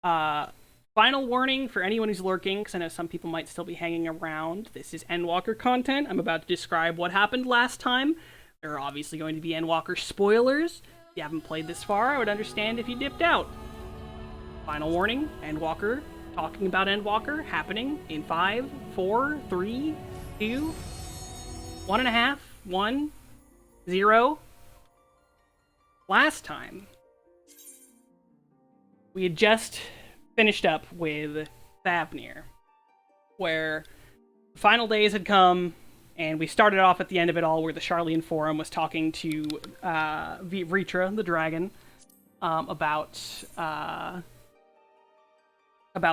Uh, Final warning for anyone who's lurking, because I know some people might still be hanging around. This is Endwalker content. I'm about to describe what happened last time. There are obviously going to be Endwalker spoilers. If you haven't played this far, I would understand if you dipped out. Final warning, Endwalker, talking about Endwalker, happening in 5, 4, 3, 2, 1.5, 1, 0. Last time, we had just finished up with Thavnir, where the final days had come, and we started off at the end of it all where the Charlian Forum was talking to Vritra, the dragon, about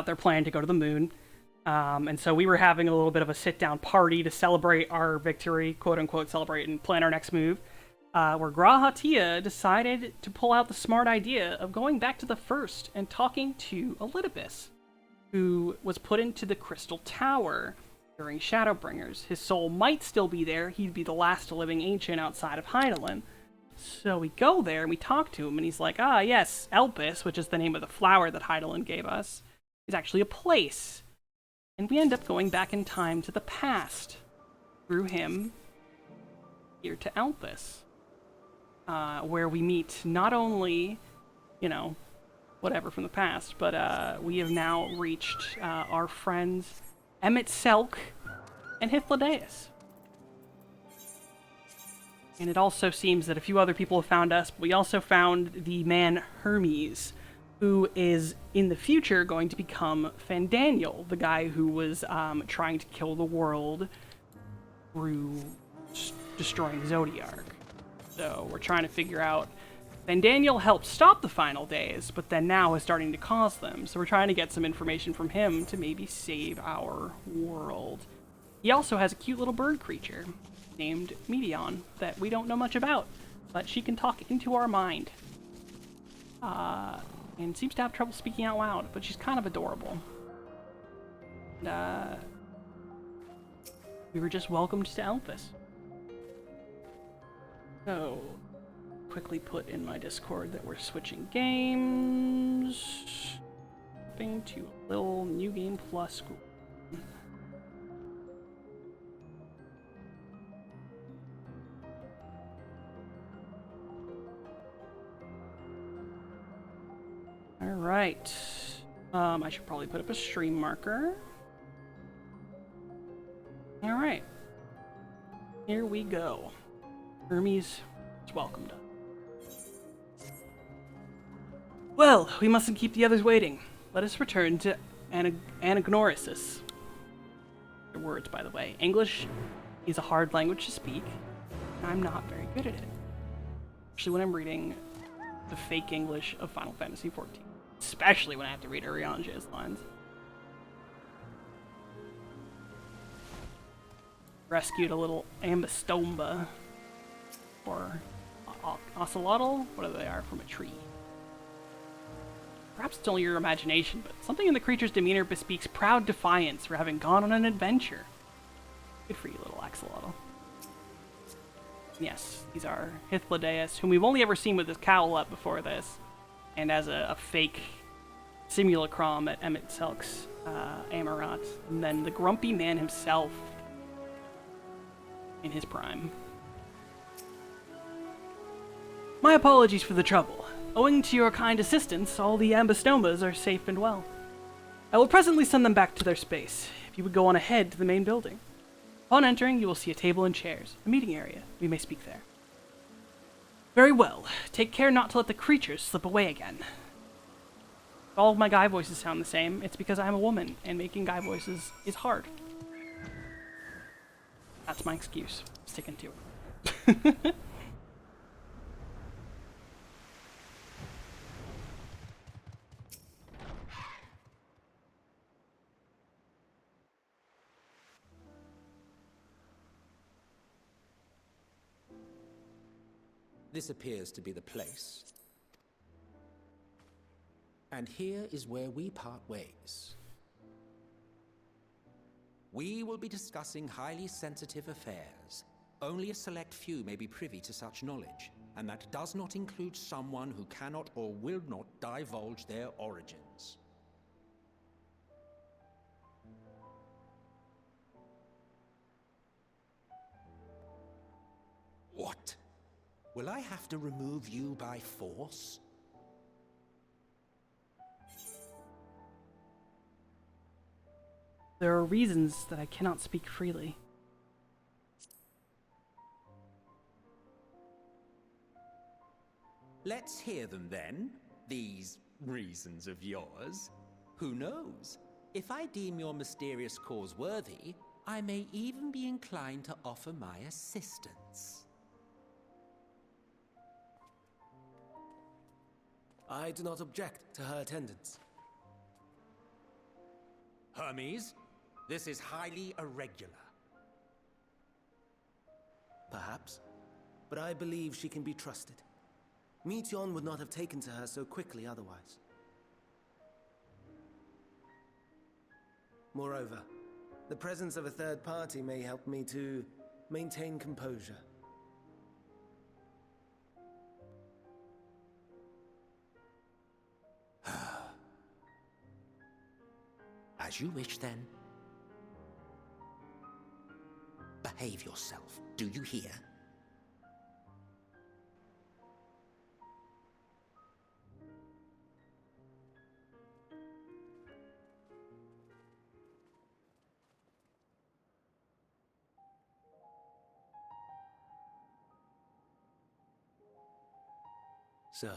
their plan to go to the moon. And so we were having a little bit of a sit-down party to celebrate our victory, quote-unquote celebrate, and plan our next move, where Grahatia decided to pull out the smart idea of going back to the First and talking to Elidibus, who was put into the Crystal Tower during Shadowbringers. His soul might still be there. He'd be the last living ancient outside of Hydaelyn. So we go there and we talk to him, and he's like, yes, Elpis, which is the name of the flower that Hydaelyn gave us, is actually a place. And we end up going back in time to the past through him here to Elpis, where we meet not only, whatever from the past, but we have now reached our friends Emmett Selk and Hythlodaeus. And it also seems that a few other people have found us, but we also found the man Hermes, who is in the future going to become Fandaniel, the guy who was trying to kill the world through destroying Zodiark. So we're trying to figure out, Fandaniel helped stop the final days, but then now is starting to cause them. So we're trying to get some information from him to maybe save our world. He also has a cute little bird creature named Meteon that we don't know much about, but she can talk into our mind. And seems to have trouble speaking out loud, but she's kind of adorable. And, we were just welcomed to Elpis. So, quickly put in my Discord that we're switching games. Jumping to a little New Game Plus group. Alright. I should probably put up a stream marker. Alright. Here we go. Hermes is welcomed. Well, we mustn't keep the others waiting. Let us return to Anagnorisis. Their words, by the way. English is a hard language to speak, and I'm not very good at it. Especially when I'm reading the fake English of Final Fantasy XIV. Especially when I have to read Urianger's lines. Rescued a little Ambastomba. Or Ocelotl? Whatever they are, from a tree. Perhaps it's only your imagination, but something in the creature's demeanor bespeaks proud defiance for having gone on an adventure. Good for you, little Axolotl. Yes, these are Hythlodaeus, whom we've only ever seen with his cowl up before this, and as a fake simulacrum at Emmett Selk's Amarat, and then the grumpy man himself in his prime. My apologies for the trouble. Owing to your kind assistance, all the Ambastomas are safe and well. I will presently send them back to their space, if you would go on ahead to the main building. Upon entering, you will see a table and chairs, a meeting area. We may speak there. Very well. Take care not to let the creatures slip away again. If all of my guy voices sound the same, it's because I'm a woman, and making guy voices is hard. That's my excuse. Sticking to it. This appears to be the place. And here is where we part ways. We will be discussing highly sensitive affairs. Only a select few may be privy to such knowledge, and that does not include someone who cannot or will not divulge their origins. What? Will I have to remove you by force? There are reasons that I cannot speak freely. Let's hear them then, these reasons of yours. Who knows? If I deem your mysterious cause worthy, I may even be inclined to offer my assistance. I do not object to her attendance. Hermes, this is highly irregular. Perhaps, but I believe she can be trusted. Meteion would not have taken to her so quickly otherwise. Moreover, the presence of a third party may help me to maintain composure. As you wish, then. Behave yourself, do you hear? So,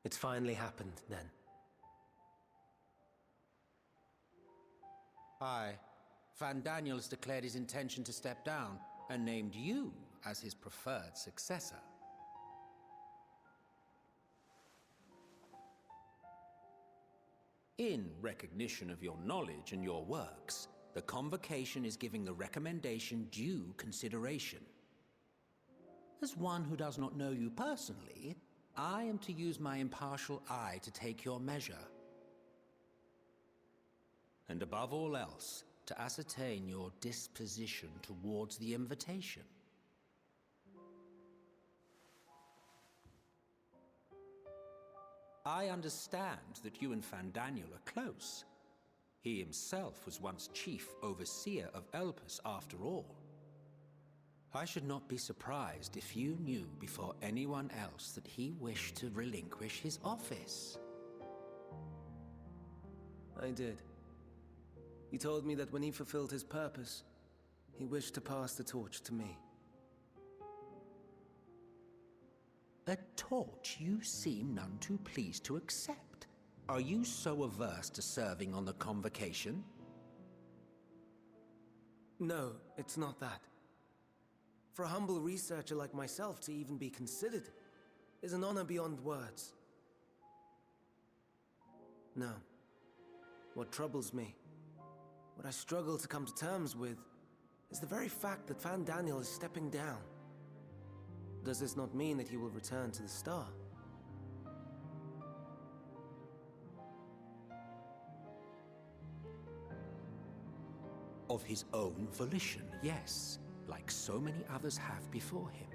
it's finally happened, then. Aye. Van Daniel has declared his intention to step down, and named you as his preferred successor. In recognition of your knowledge and your works, the Convocation is giving the recommendation due consideration. As one who does not know you personally, I am to use my impartial eye to take your measure. And above all else, to ascertain your disposition towards the invitation. I understand that you and Van Daniel are close. He himself was once chief overseer of Elpis after all. I should not be surprised if you knew before anyone else that he wished to relinquish his office. I did. He told me that when he fulfilled his purpose, he wished to pass the torch to me. A torch you seem none too pleased to accept. Are you so averse to serving on the Convocation? No, it's not that. For a humble researcher like myself to even be considered is an honor beyond words. No. What troubles me, what I struggle to come to terms with, is the very fact that Van Daniel is stepping down. Does this not mean that he will return to the Star? Of his own volition, yes, like so many others have before him.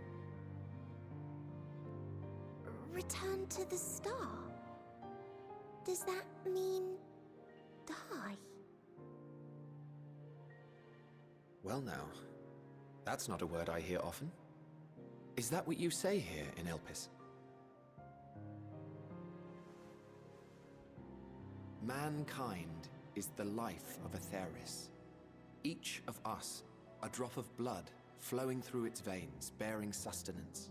Return to the Star? Does that mean die? Well now, that's not a word I hear often. Is that what you say here in Elpis? Mankind is the life of Atheris. Each of us, a drop of blood flowing through its veins, bearing sustenance.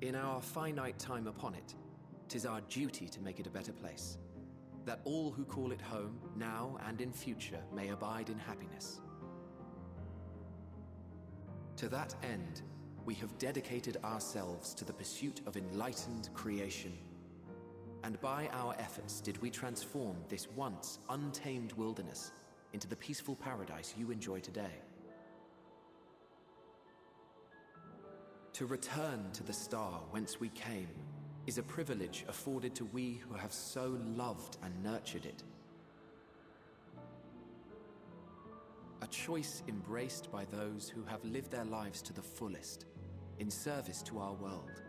In our finite time upon it, 'tis our duty to make it a better place, that all who call it home, now and in future, may abide in happiness. To that end, we have dedicated ourselves to the pursuit of enlightened creation. And by our efforts did we transform this once untamed wilderness into the peaceful paradise you enjoy today. To return to the star whence we came is a privilege afforded to we who have so loved and nurtured it. A choice embraced by those who have lived their lives to the fullest, in service to our world.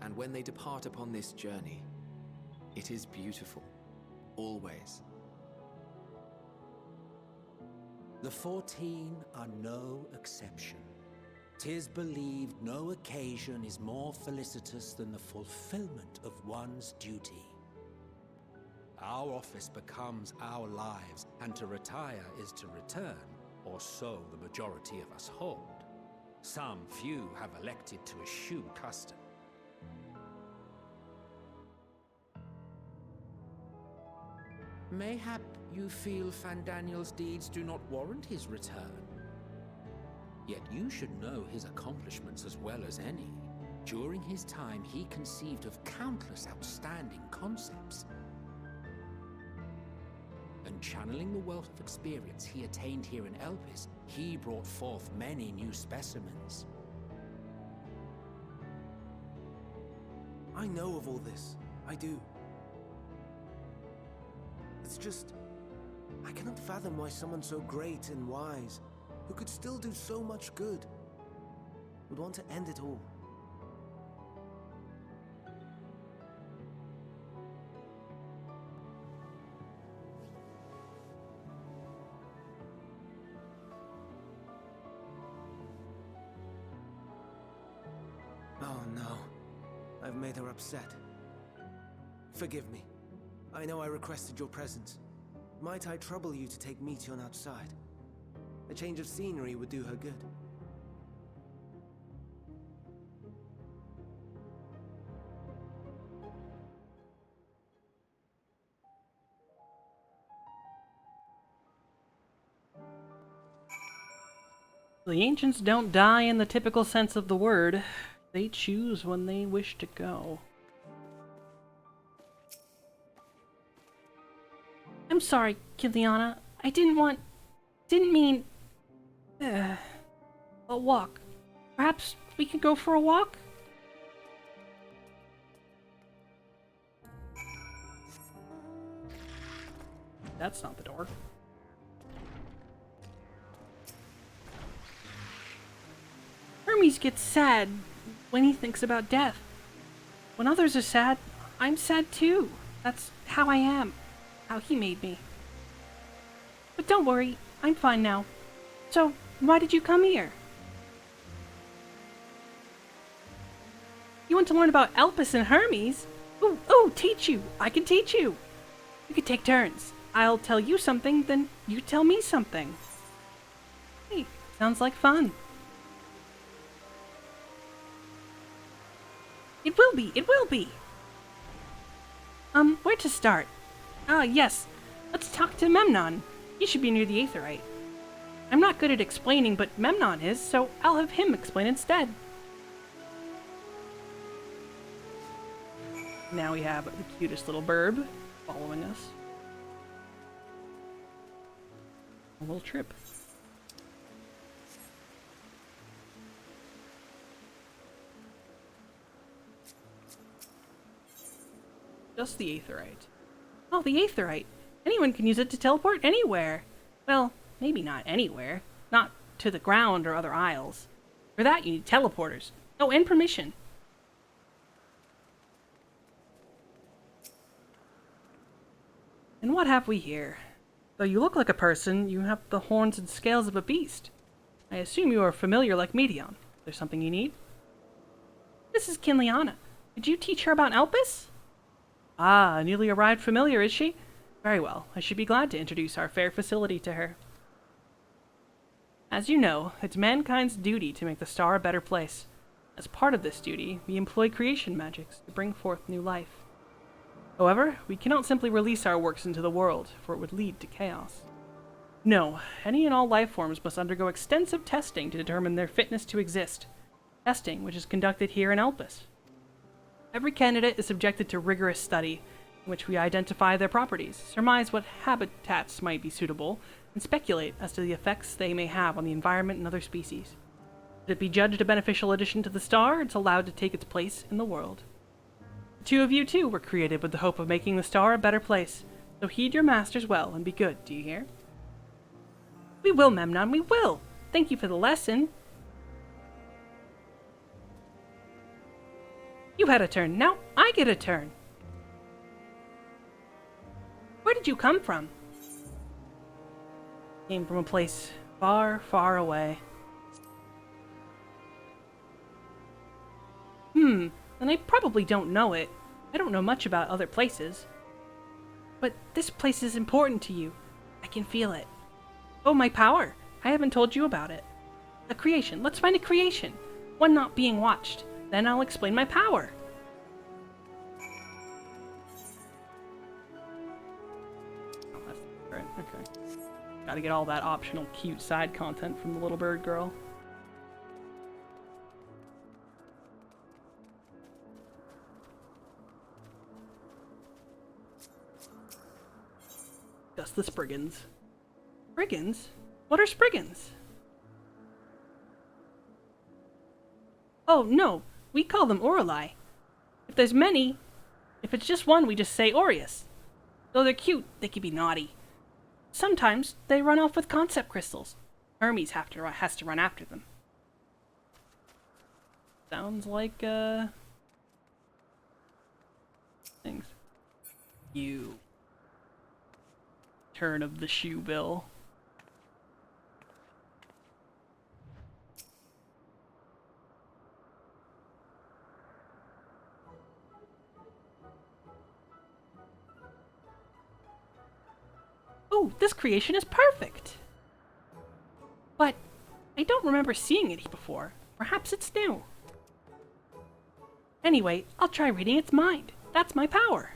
And when they depart upon this journey, it is beautiful, always. The 14 are no exception. 'Tis believed no occasion is more felicitous than the fulfillment of one's duty. Our office becomes our lives, and to retire is to return, or so the majority of us hold. Some few have elected to eschew custom. Mayhap you feel Fandaniel's deeds do not warrant his return. Yet you should know his accomplishments as well as any. During his time, he conceived of countless outstanding concepts. And channeling the wealth of experience he attained here in Elpis, he brought forth many new specimens. I know of all this. I do. It's just, I cannot fathom why someone so great and wise, who could still do so much good, would want to end it all. Oh no, I've made her upset. Forgive me. I know I requested your presence. Might I trouble you to take Meteon outside? A change of scenery would do her good. The ancients don't die in the typical sense of the word. They choose when they wish to go. I'm sorry, Kiliana. I didn't mean... a walk. Perhaps we could go for a walk? That's not the door. Hermes gets sad when he thinks about death. When others are sad, I'm sad too. That's how I am. How he made me. But don't worry, I'm fine now. So, why did you come here? You want to learn about Elpis and Hermes? Ooh, teach you. I can teach you. You could take turns. I'll tell you something, then you tell me something. Hey, sounds like fun. It will be. Where to start? Yes. Let's talk to Memnon. He should be near the Aetherite. I'm not good at explaining, but Memnon is, so I'll have him explain instead. Now we have the cutest little burb following us. A little trip. Just the Aetherite. Oh, the Aetherite. Anyone can use it to teleport anywhere. Well, maybe not anywhere. Not to the ground or other isles. For that, you need teleporters. Oh, and permission. And what have we here? Though you look like a person, you have the horns and scales of a beast. I assume you are familiar like Meteon. There's something you need? This is Kinliana. Did you teach her about Elpis? Ah, a newly arrived familiar, is she? Very well. I should be glad to introduce our fair facility to her. As you know, it's mankind's duty to make the star a better place. As part of this duty, we employ creation magics to bring forth new life. However, we cannot simply release our works into the world, for it would lead to chaos. No, any and all life forms must undergo extensive testing to determine their fitness to exist. Testing which is conducted here in Elpis. Every candidate is subjected to rigorous study, in which we identify their properties, surmise what habitats might be suitable, and speculate as to the effects they may have on the environment and other species. Should it be judged a beneficial addition to the star, it's allowed to take its place in the world. The two of you, too, were created with the hope of making the star a better place, so heed your masters well and be good, do you hear? We will, Memnon, we will! Thank you for the lesson. You had a turn, now I get a turn. Where did you come from? Came from a place far, far away. And I probably don't know it. I don't know much about other places. But this place is important to you. I can feel it. Oh, my power! I haven't told you about it. A creation. Let's find a creation. One not being watched. Then I'll explain my power. Oh, that's right. Okay. Gotta get all that optional cute side content from the little bird girl. Just the Spriggans. Spriggans? What are Spriggans? Oh, no. We call them Orali. If there's many, if it's just one, we just say Aureus. Though they're cute, they can be naughty. Sometimes they run off with concept crystals. Hermes has to run after them. Sounds like, things. You. Turn of the shoe bill. Oh, this creation is perfect! But I don't remember seeing it before. Perhaps it's new. Anyway, I'll try reading its mind. That's my power.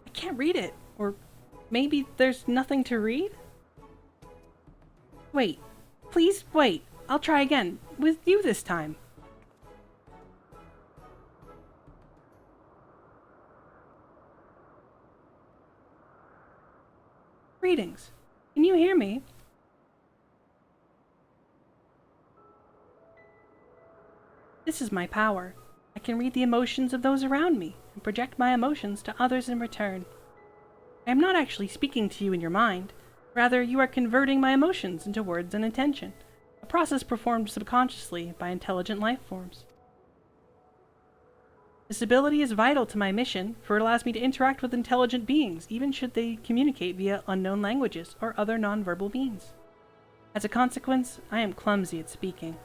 I can't read it. Or maybe there's nothing to read? Wait. Please wait. I'll try again. With you this time. Greetings. Can you hear me? This is my power. I can read the emotions of those around me and project my emotions to others in return. I am not actually speaking to you in your mind. Rather, you are converting my emotions into words and intention, a process performed subconsciously by intelligent life forms. This ability is vital to my mission, for it allows me to interact with intelligent beings, even should they communicate via unknown languages or other nonverbal means. As a consequence, I am clumsy at speaking.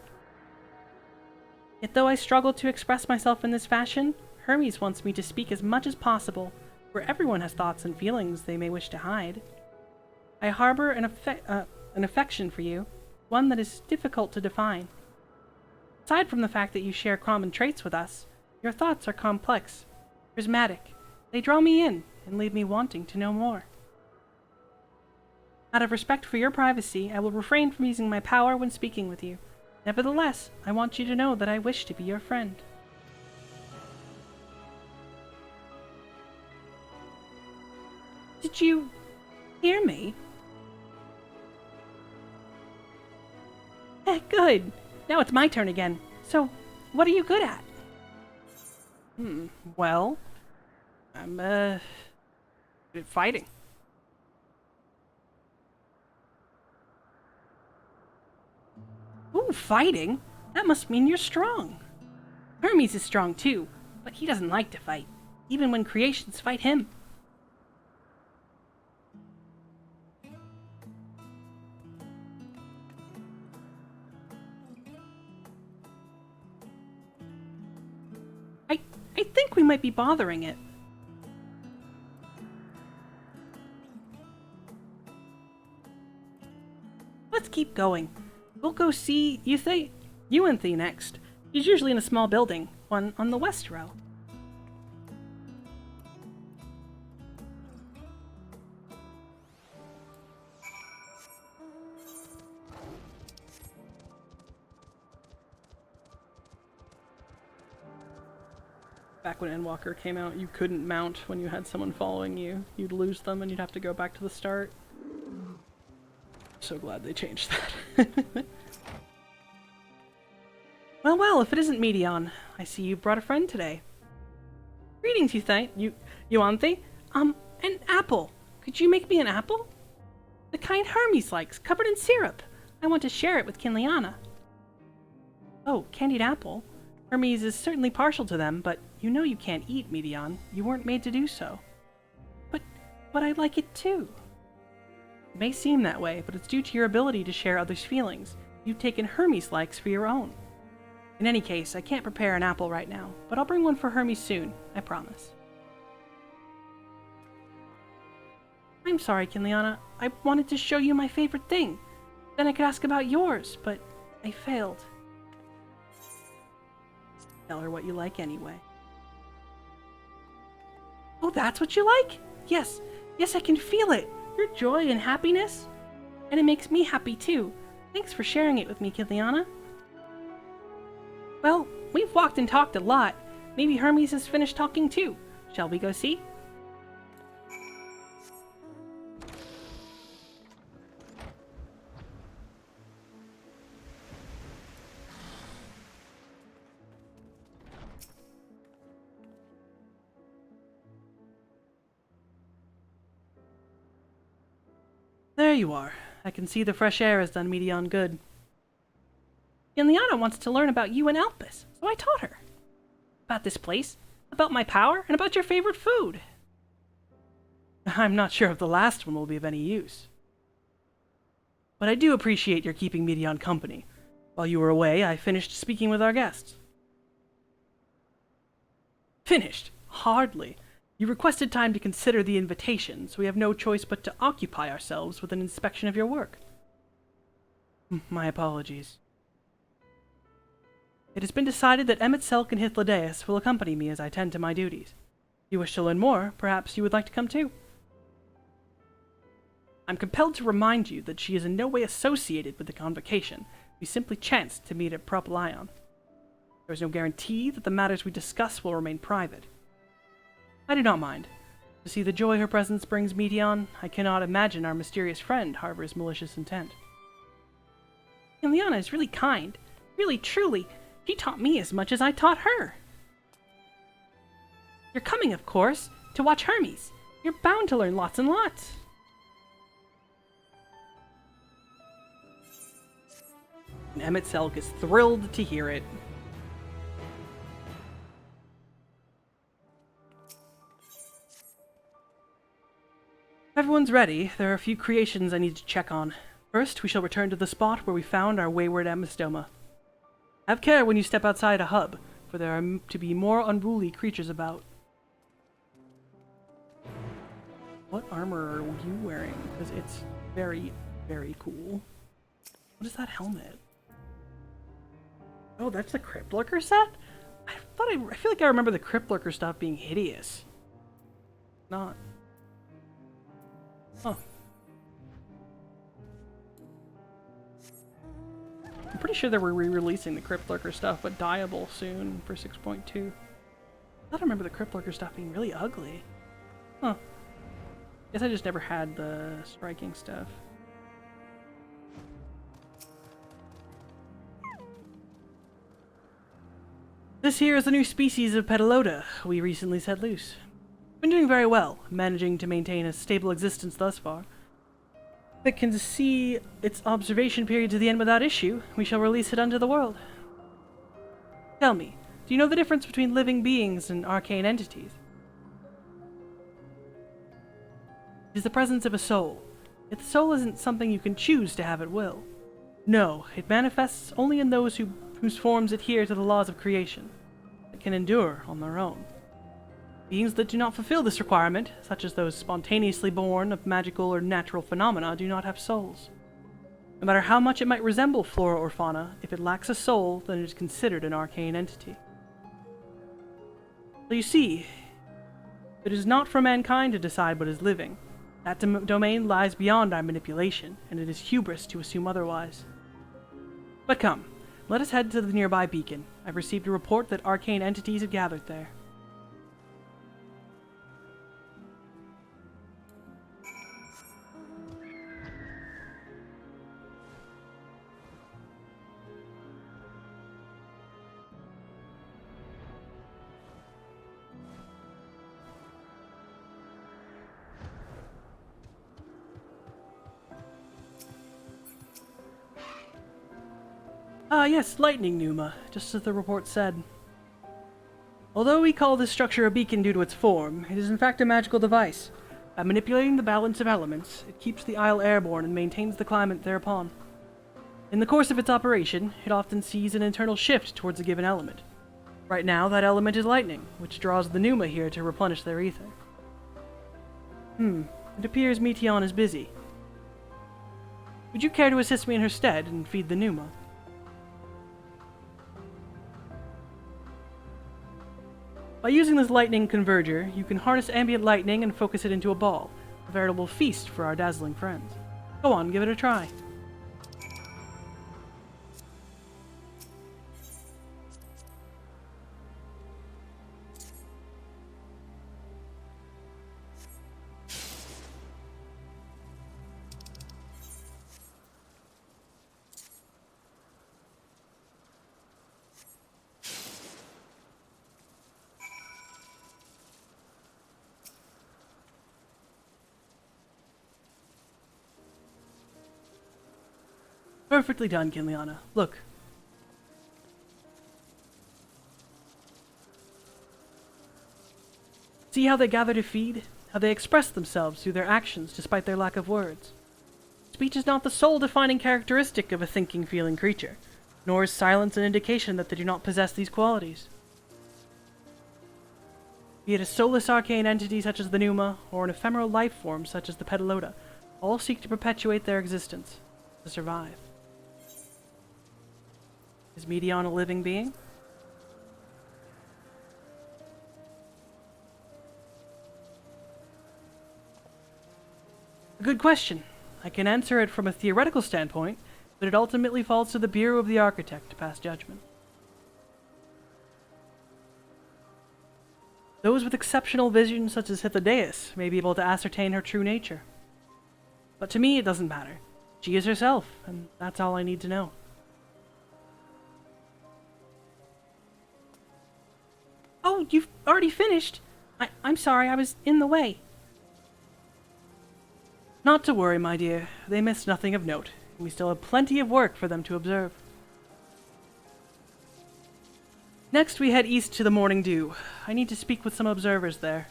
Yet though I struggle to express myself in this fashion, Hermes wants me to speak as much as possible, for everyone has thoughts and feelings they may wish to hide. I harbor an affection for you, one that is difficult to define. Aside from the fact that you share common traits with us, your thoughts are complex, prismatic. They draw me in and leave me wanting to know more. Out of respect for your privacy, I will refrain from using my power when speaking with you. Nevertheless, I want you to know that I wish to be your friend. Did you hear me? Good. Now it's my turn again. So, what are you good at? Well, I'm, good at fighting. Ooh, fighting? That must mean you're strong. Hermes is strong too, but he doesn't like to fight, even when creations fight him. I think we might be bothering it. Let's keep going. We'll go see Euanthe next. He's usually in a small building, one on the west row. Back when Endwalker came out, you couldn't mount when you had someone following you. You'd lose them and you'd have to go back to the start. So glad they changed that. Well, well, if it isn't Medion, I see you brought a friend today. Greetings, Euanthe. An apple. Could you make me an apple? The kind Hermes likes, covered in syrup. I want to share it with Kinliana. Oh, candied apple? Hermes is certainly partial to them, but you know you can't eat, Medion. You weren't made to do so. But I like it too. It may seem that way, but it's due to your ability to share others' feelings. You've taken Hermes' likes for your own. In any case, I can't prepare an apple right now, but I'll bring one for Hermes soon, I promise. I'm sorry, Kinliana. I wanted to show you my favorite thing. Then I could ask about yours, but I failed. Tell her what you like anyway. Oh, that's what you like? Yes, I can feel it. Your joy and happiness. And it makes me happy too. Thanks for sharing it with me, Kinliana. Well, we've walked and talked a lot. Maybe Hermes has finished talking too. Shall we go see? There you are. I can see the fresh air has done Medion good. Kinliana wants to learn about you and Elpis, so I taught her. About this place, about my power, and about your favorite food. I'm not sure if the last one will be of any use. But I do appreciate your keeping Medion company. While you were away, I finished speaking with our guests. Finished? Hardly. You requested time to consider the invitation, so we have no choice but to occupy ourselves with an inspection of your work. My apologies. It has been decided that Emet-Selch and Hythlodaeus will accompany me as I tend to my duties. If you wish to learn more, perhaps you would like to come too. I'm compelled to remind you that she is in no way associated with the convocation. We simply chanced to meet at Proplion. There is no guarantee that the matters we discuss will remain private. I do not mind. To see the joy her presence brings Medion, I cannot imagine our mysterious friend harbors malicious intent. Kinliana is really kind. Really, truly. She taught me as much as I taught her. You're coming, of course, to watch Hermes. You're bound to learn lots and lots. And Emet-Selch is thrilled to hear it. Everyone's ready. There are a few creations I need to check on. First, we shall return to the spot where we found our wayward Amistoma. Have care when you step outside a hub, for there are to be more unruly creatures about. What armor are you wearing? Because it's very, very cool. What is that helmet? Oh, that's the Cryptlurker set? I feel like I remember the Cryptlurker stuff being hideous. Not. Huh. I'm pretty sure they were re-releasing the Cryptlurker stuff, but dyeable soon for 6.2. I thought I remember the Cryptlurker stuff being really ugly. Huh. Guess I just never had the striking stuff. This here is the new species of Petalota we recently set loose. Been doing very well, managing to maintain a stable existence thus far. If it can see its observation period to the end without issue, we shall release it unto the world. Tell me, do you know the difference between living beings and arcane entities? It is the presence of a soul. Yet the soul isn't something you can choose to have at will. No, it manifests only in those whose forms adhere to the laws of creation, that can endure on their own. Beings that do not fulfill this requirement, such as those spontaneously born of magical or natural phenomena, do not have souls. No matter how much it might resemble flora or fauna, if it lacks a soul, then it is considered an arcane entity. So you see, it is not for mankind to decide what is living. That domain lies beyond our manipulation, and it is hubris to assume otherwise. But come, let us head to the nearby beacon. I've received a report that arcane entities have gathered there. Ah, yes, lightning pneuma, just as the report said. Although we call this structure a beacon due to its form, it is in fact a magical device. By manipulating the balance of elements, it keeps the isle airborne and maintains the climate thereupon. In the course of its operation, it often sees an internal shift towards a given element. Right now, that element is lightning, which draws the pneuma here to replenish their ether. It appears Meteon is busy. Would you care to assist me in her stead and feed the pneuma? By using this lightning converger, you can harness ambient lightning and focus it into a ball, a veritable feast for our dazzling friends. Go on, give it a try. Perfectly done, Kinliana. Look. See how they gather to feed? How they express themselves through their actions despite their lack of words. Speech is not the sole defining characteristic of a thinking, feeling creature, nor is silence an indication that they do not possess these qualities. Be it a soulless arcane entity such as the Pneuma, or an ephemeral life form such as the Petalota, all seek to perpetuate their existence, to survive. Is Meteon a living being? A good question. I can answer it from a theoretical standpoint, but it ultimately falls to the Bureau of the Architect to pass judgment. Those with exceptional vision, such as Hythlodaeus, may be able to ascertain her true nature. But to me, it doesn't matter. She is herself, and that's all I need to know. Oh, you've already finished? I'm sorry, I was in the way. Not to worry, my dear. They missed nothing of note. We still have plenty of work for them to observe. Next, we head east to the Morning Dew. I need to speak with some observers there.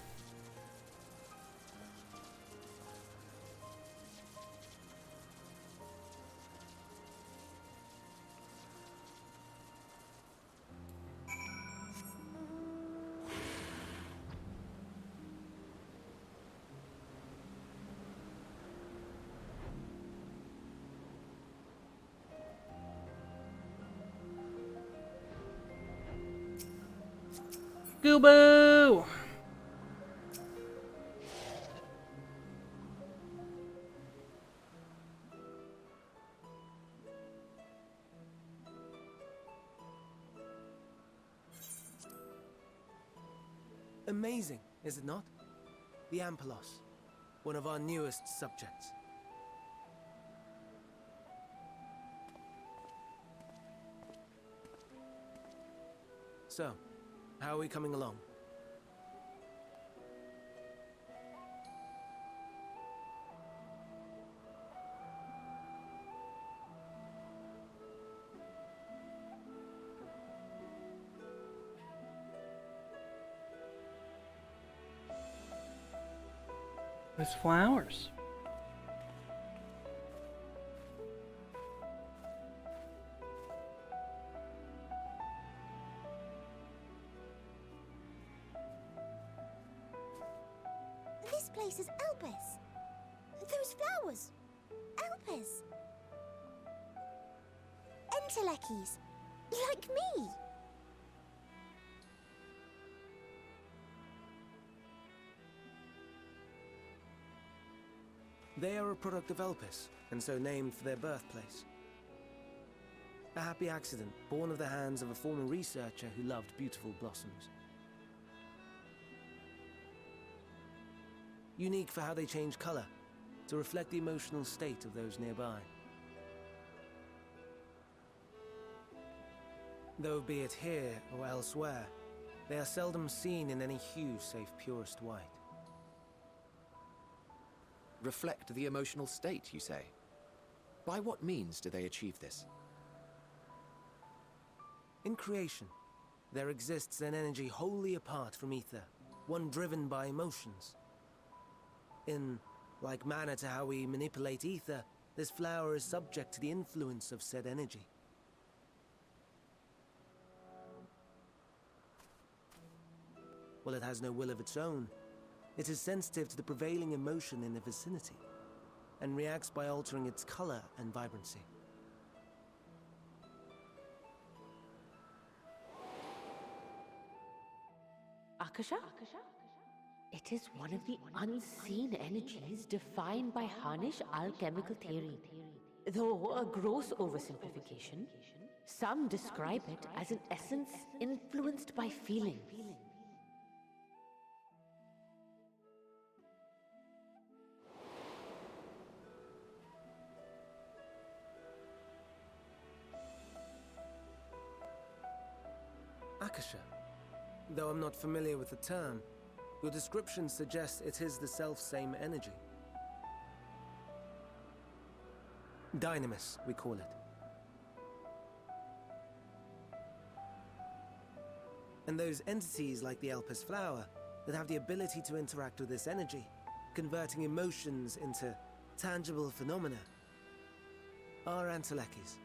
Goobo! Amazing, is it not? The Ampelos, one of our newest subjects. So, how are we coming along? There's flowers. This place is Elpis. Those flowers. Elpis. Entelekis. Like me. They are a product of Elpis, and so named for their birthplace. A happy accident, born of the hands of a former researcher who loved beautiful blossoms. Unique for how they change color, to reflect the emotional state of those nearby. Though be it here or elsewhere, they are seldom seen in any hue save purest white. Reflect the emotional state, you say? By what means do they achieve this? In creation, there exists an energy wholly apart from ether, one driven by emotions. In like manner to how we manipulate ether, this flower is subject to the influence of said energy. While it has no will of its own, it is sensitive to the prevailing emotion in the vicinity, and reacts by altering its color and vibrancy. Akasha? It is one of the unseen energies defined by Harnish alchemical theory. Though a gross oversimplification, some describe it as an essence influenced by feeling. Akasha. Though I'm not familiar with the term, your description suggests it is the self-same energy. Dynamis, we call it. And those entities like the Elpis flower that have the ability to interact with this energy, converting emotions into tangible phenomena, are Antelekis.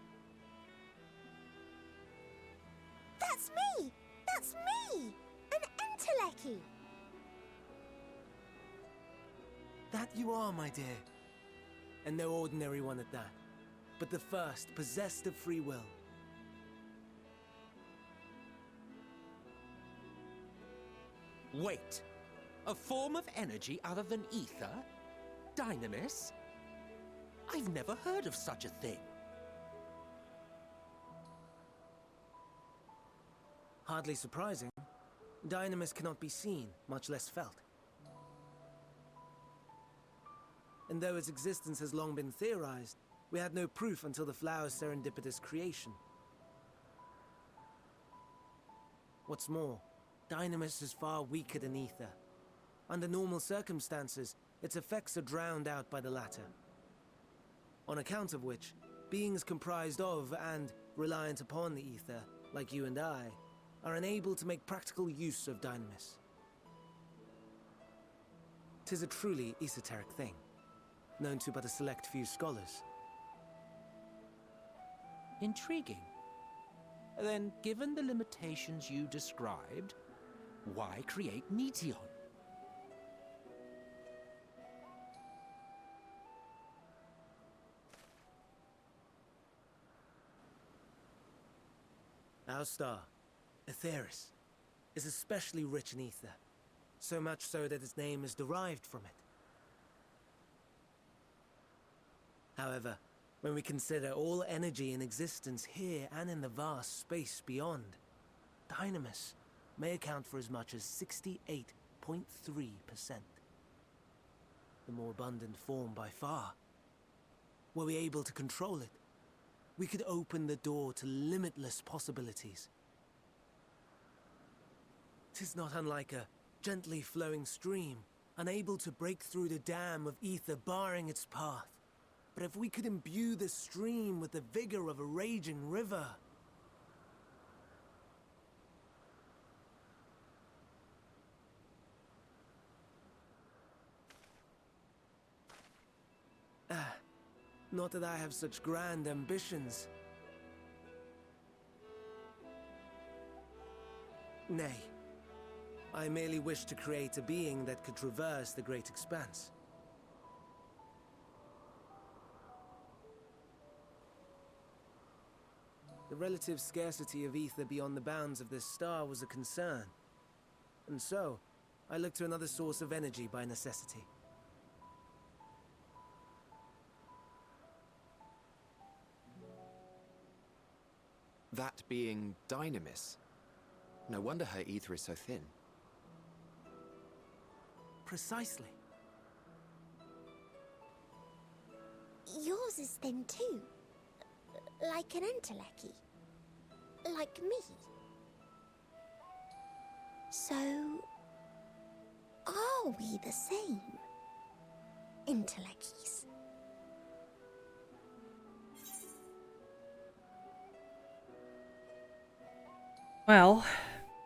That's me! That's me! An Enteleki! That you are, my dear. And no ordinary one at that, but the first possessed of free will. Wait. A form of energy other than ether? Dynamis? I've never heard of such a thing. Hardly surprising. Dynamis cannot be seen, much less felt. And though its existence has long been theorized, we had no proof until the flower's serendipitous creation. What's more, Dynamis is far weaker than ether. Under normal circumstances, its effects are drowned out by the latter. On account of which, beings comprised of and reliant upon the ether, like you and I, are unable to make practical use of Dynamis. 'Tis a truly esoteric thing, known to but a select few scholars. Intriguing. Then, given the limitations you described, why create Meteon? Our star, Aetheris, is especially rich in ether, so much so that its name is derived from it. However, when we consider all energy in existence here and in the vast space beyond, Dynamis may account for as much as 68.3%. The more abundant form by far. Were we able to control it, we could open the door to limitless possibilities. 'Tis not unlike a gently flowing stream, unable to break through the dam of ether barring its path. But if we could imbue the stream with the vigor of a raging river... Not that I have such grand ambitions. Nay. I merely wish to create a being that could traverse the great expanse. The relative scarcity of ether beyond the bounds of this star was a concern. And so, I looked to another source of energy by necessity. That being Dynamis. No wonder her ether is so thin. Precisely. Yours is thin too. Like an Enteleki. Like me. So... are we the same? Entelekis. Well,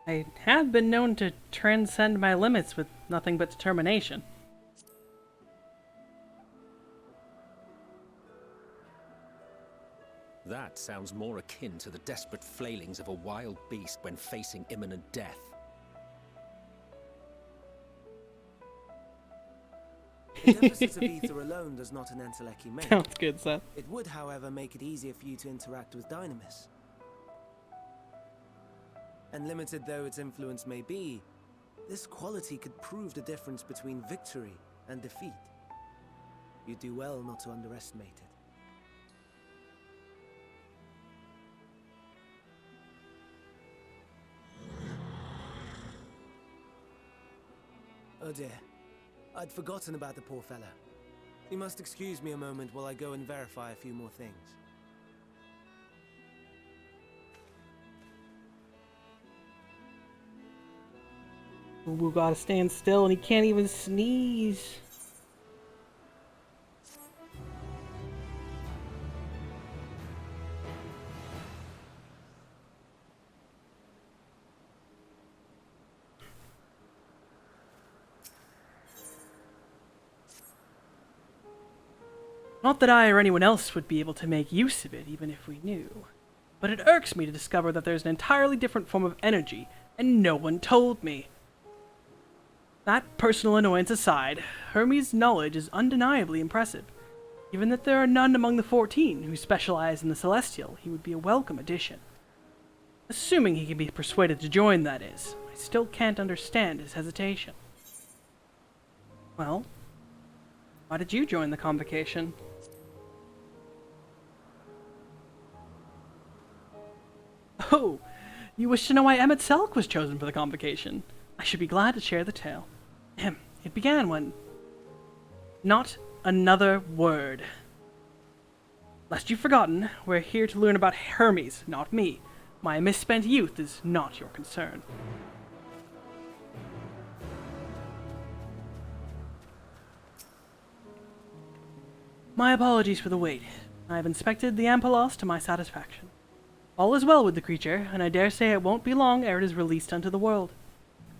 I have been known to transcend my limits with nothing but determination. That sounds more akin to the desperate flailings of a wild beast when facing imminent death. A deficit of ether alone does not an Entelechy make. Sounds good, Seth. It would, however, make it easier for you to interact with Dynamis. And limited though its influence may be, this quality could prove the difference between victory and defeat. You do well not to underestimate it. Oh dear. I'd forgotten about the poor fella. You must excuse me a moment while I go and verify a few more things. Ubu gotta stand still and he can't even sneeze. Not that I or anyone else would be able to make use of it, even if we knew. But it irks me to discover that there's an entirely different form of energy, and no one told me. That personal annoyance aside, Hermes' knowledge is undeniably impressive. Given that there are none among the 14 who specialize in the Celestial, he would be a welcome addition. Assuming he can be persuaded to join, that is. I still can't understand his hesitation. Well, why did you join the convocation? Oh, you wish to know why Emmett Selk was chosen for the convocation? I should be glad to share the tale. It began when... Not another word. Lest you've forgotten, we're here to learn about Hermes, not me. My misspent youth is not your concern. My apologies for the wait. I have inspected the Ampelos to my satisfaction. All is well with the creature, and I dare say it won't be long ere it is released unto the world.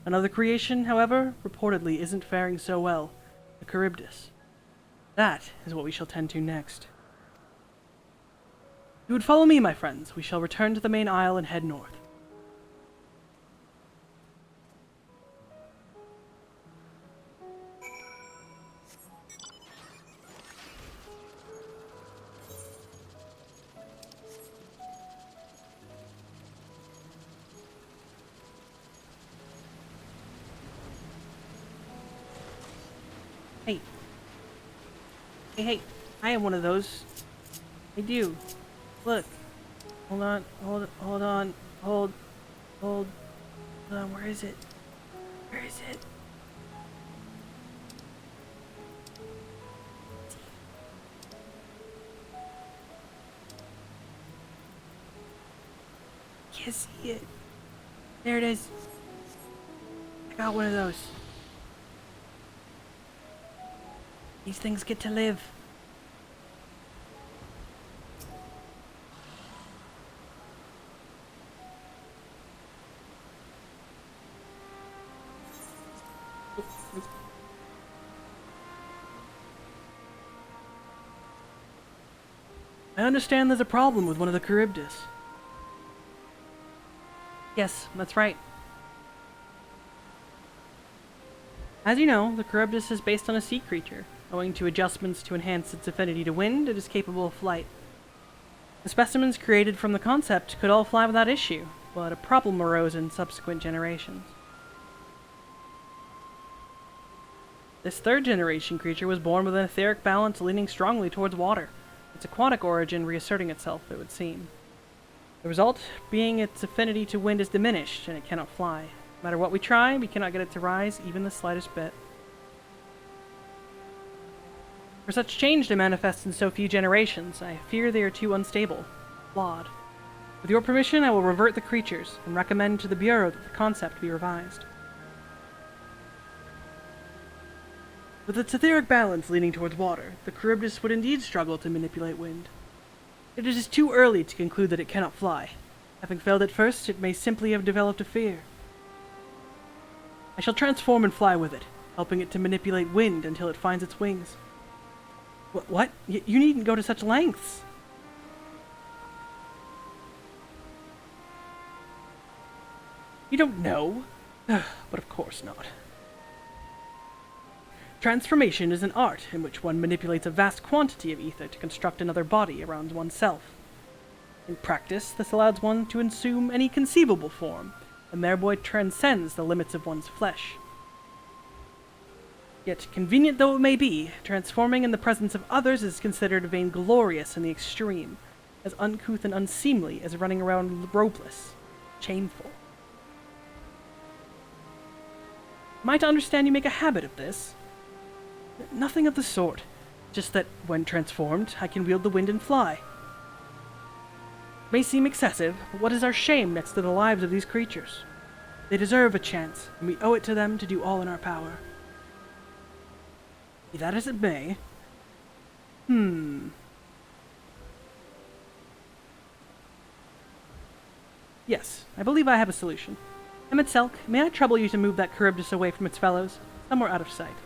Another creation, however, reportedly isn't faring so well, the Charybdis. That is what we shall tend to next. If you would follow me, my friends, we shall return to the main isle and head north. Hey. Hey, I am one of those. I do. Look. Hold on, hold on, hold on, where is it? Where is it? Can't see it. There it is. I got one of those. These things get to live. I understand there's a problem with one of the Charybdis. Yes, that's right. As you know, the Charybdis is based on a sea creature. Owing to adjustments to enhance its affinity to wind, it is capable of flight. The specimens created from the concept could all fly without issue, but a problem arose in subsequent generations. This third generation creature was born with an etheric balance leaning strongly towards water, its aquatic origin reasserting itself, it would seem. The result being its affinity to wind is diminished, and it cannot fly. No matter what we try, we cannot get it to rise even the slightest bit. For such change to manifest in so few generations, I fear they are too unstable, flawed. With your permission, I will revert the creatures, and recommend to the Bureau that the concept be revised. With its etheric balance leaning towards water, the Charybdis would indeed struggle to manipulate wind. It is too early to conclude that it cannot fly. Having failed at first, it may simply have developed a fear. I shall transform and fly with it, helping it to manipulate wind until it finds its wings. What? You needn't go to such lengths. You don't know? But of course not. Transformation is an art in which one manipulates a vast quantity of ether to construct another body around oneself. In practice, this allows one to assume any conceivable form, and thereby transcends the limits of one's flesh. Yet, convenient though it may be, transforming in the presence of others is considered vainglorious in the extreme, as uncouth and unseemly as running around ropeless, shameful. Am I to understand you make a habit of this? Nothing of the sort. Just that, when transformed, I can wield the wind and fly. It may seem excessive, but what is our shame next to the lives of these creatures? They deserve a chance, and we owe it to them to do all in our power. Be that as it may. Yes, I believe I have a solution. Emmett Selk, may I trouble you to move that Charybdis away from its fellows, somewhere out of sight?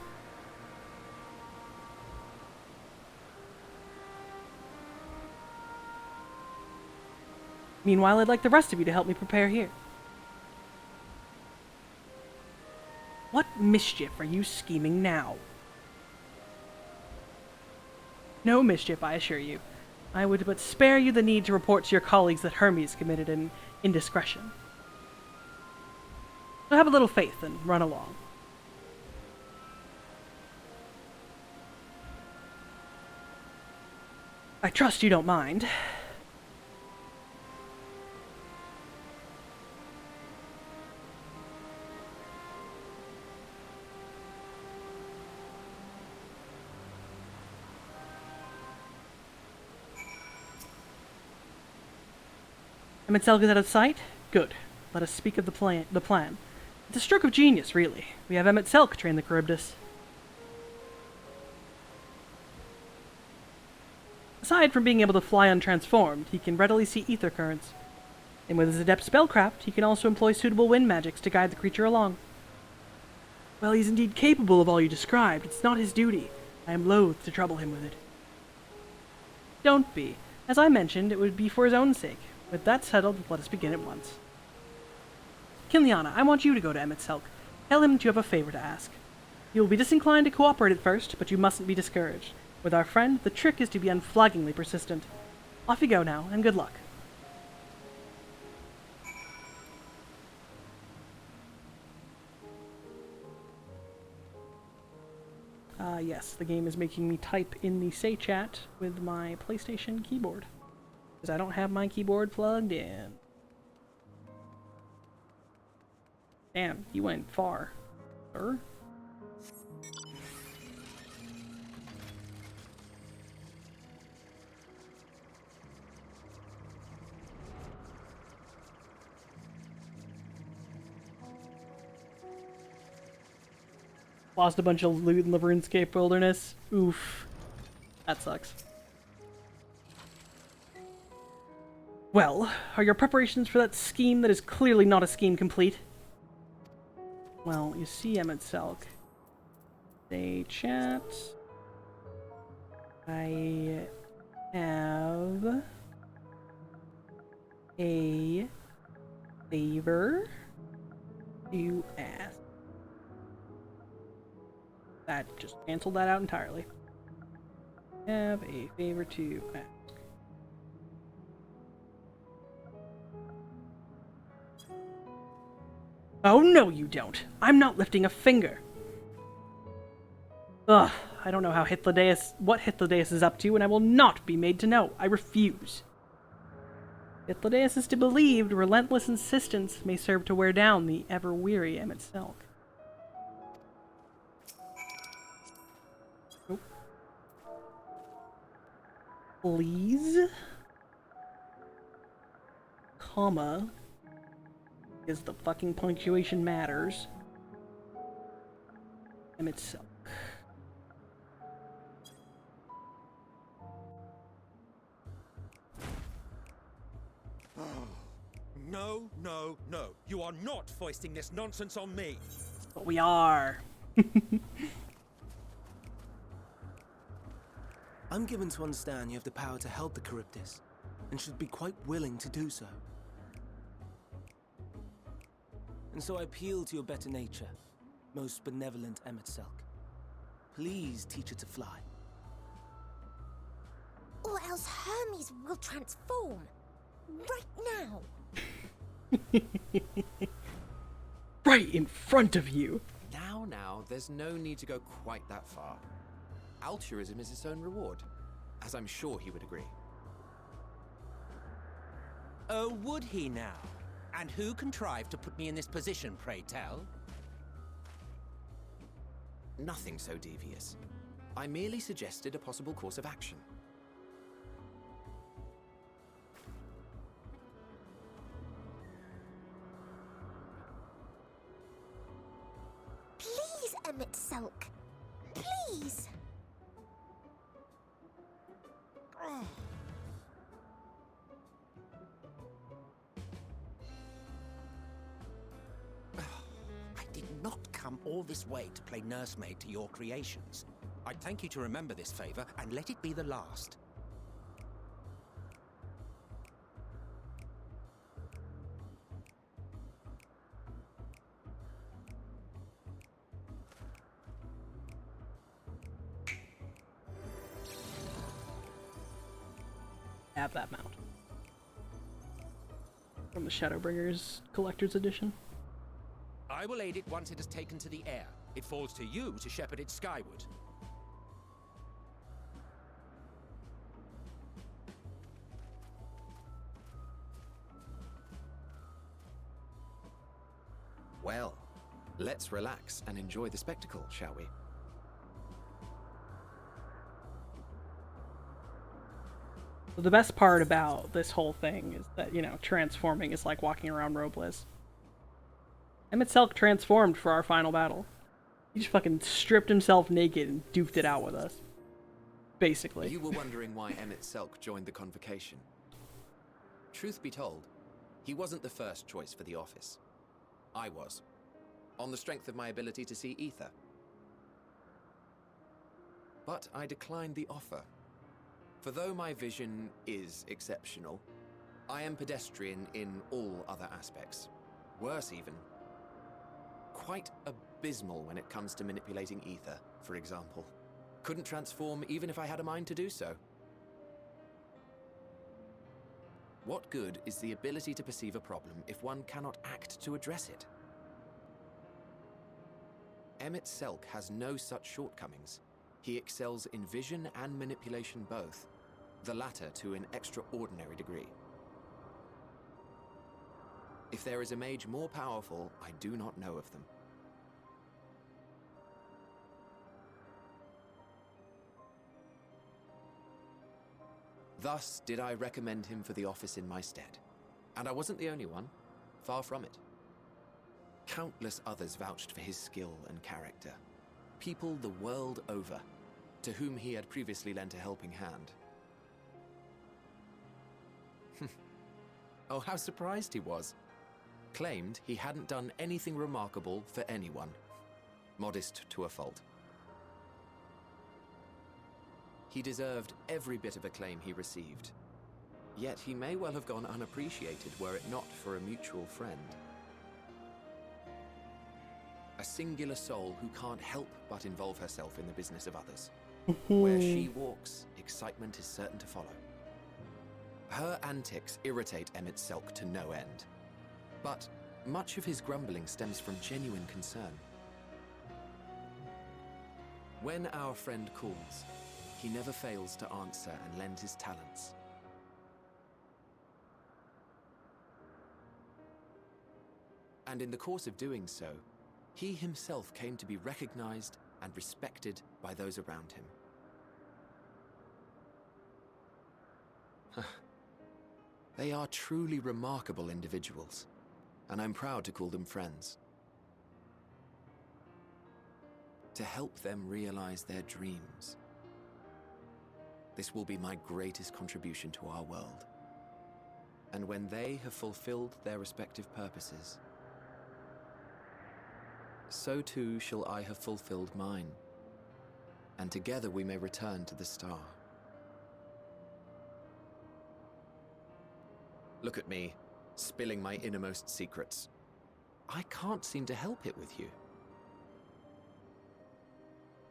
Meanwhile, I'd like the rest of you to help me prepare here. What mischief are you scheming now? No mischief, I assure you. I would but spare you the need to report to your colleagues that Hermes committed an indiscretion. So have a little faith and run along. I trust you don't mind. Emmett Selk is out of sight? Good. Let us speak of the plan. It's a stroke of genius, really. We have Emmett Selk train the Charybdis. Aside from being able to fly untransformed, he can readily see ether currents. And with his adept spellcraft, he can also employ suitable wind magics to guide the creature along. Well, he's indeed capable of all you described. It's not his duty. I am loath to trouble him with it. Don't be. As I mentioned, it would be for his own sake. With that settled, let us begin at once. Kiliana, I want you to go to Emmett Selk. Tell him that you have a favor to ask. He will be disinclined to cooperate at first, but you mustn't be discouraged. With our friend, the trick is to be unflaggingly persistent. Off you go now, and good luck. Yes, the game is making me type in the say chat with my PlayStation keyboard. Because I don't have my keyboard plugged in. Damn, you went far, sir. Lost a bunch of loot in the RuneScape wilderness. Oof. That sucks. Well, are your preparations for that scheme that is clearly not a scheme complete? Well, you see, Emmett Selk. Say chat. I have a favor to ask. That just canceled that out entirely. Have a favor to ask. Oh, no, you don't. I'm not lifting a finger. Ugh, I don't know what Hythlodaeus is up to, and I will not be made to know. I refuse. Hythlodaeus is to believe relentless insistence may serve to wear down the ever-weary Emmett Selk. Nope. Please? Comma. Is the fucking punctuation matters. Emmett Selk. No, no, no. You are not foisting this nonsense on me. But we are. I'm given to understand you have the power to help the Charybdis, and should be quite willing to do so. And so I appeal to your better nature, most benevolent Emet-Selch. Please teach it to fly. Or else Hermes will transform. Right now. Right in front of you. Now, there's no need to go quite that far. Altruism is its own reward, as I'm sure he would agree. Oh, would he now? And who contrived to put me in this position, pray tell? Nothing so devious. I merely suggested a possible course of action. Please, Emet-Selch. Please. I did not come all this way to play nursemaid to your creations. I'd thank you to remember this favor and let it be the last. Have that mount. From the Shadowbringers Collector's Edition. I will aid it once it has taken to the air. It falls to you to shepherd it skyward. Well, let's relax and enjoy the spectacle, shall we? The best part about this whole thing is that, you know, transforming is like walking around robeless. Emet-Selch transformed for our final battle. He just fucking stripped himself naked and duped it out with us. Basically. You were wondering why Emet-Selch joined the convocation. Truth be told, he wasn't the first choice for the office. I was, on the strength of my ability to see ether. But I declined the offer. For though my vision is exceptional, I am pedestrian in all other aspects. Worse even. Quite abysmal when it comes to manipulating ether, for example. Couldn't transform even if I had a mind to do so. What good is the ability to perceive a problem if one cannot act to address it? Emet-Selch has no such shortcomings. He excels in vision and manipulation both, the latter to an extraordinary degree. If there is a mage more powerful, I do not know of them. Thus did I recommend him for the office in my stead. And I wasn't the only one. Far from it. Countless others vouched for his skill and character. People the world over, to whom he had previously lent a helping hand. Oh, how surprised he was. Claimed he hadn't done anything remarkable for anyone. Modest to a fault. He deserved every bit of acclaim he received. Yet he may well have gone unappreciated were it not for a mutual friend. A singular soul who can't help but involve herself in the business of others. Where she walks, excitement is certain to follow. Her antics irritate Emet-Selch to no end. But much of his grumbling stems from genuine concern. When our friend calls, he never fails to answer and lend his talents. And in the course of doing so, he himself came to be recognized and respected by those around him. They are truly remarkable individuals, and I'm proud to call them friends. To help them realize their dreams. This will be my greatest contribution to our world. And when they have fulfilled their respective purposes, so too shall I have fulfilled mine, and together we may return to the star. Look at me, spilling my innermost secrets. I can't seem to help it with you.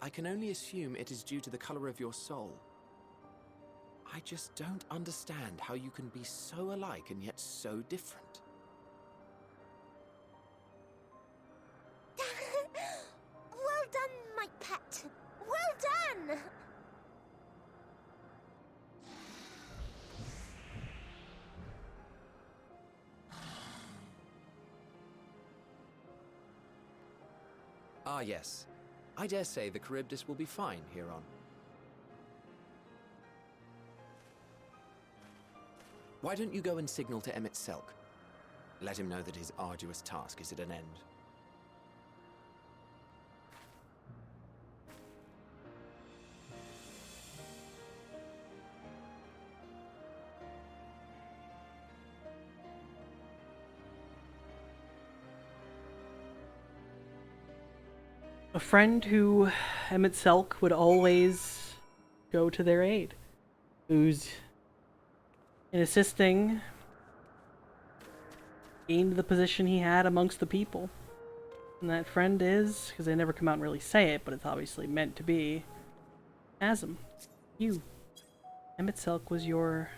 I can only assume it is due to the color of your soul. I just don't understand how you can be so alike and yet so different. Well done, my pet. Well done! Ah, yes. I dare say the Charybdis will be fine here on. Why don't you go and signal to Emmett Selk? Let him know that his arduous task is at an end. A friend who Emmett Selk would always go to their aid, who's in assisting gained the position he had amongst the people. And that friend is, because they never come out and really say it, but it's obviously meant to be, Azim. You. Emmett Selk was your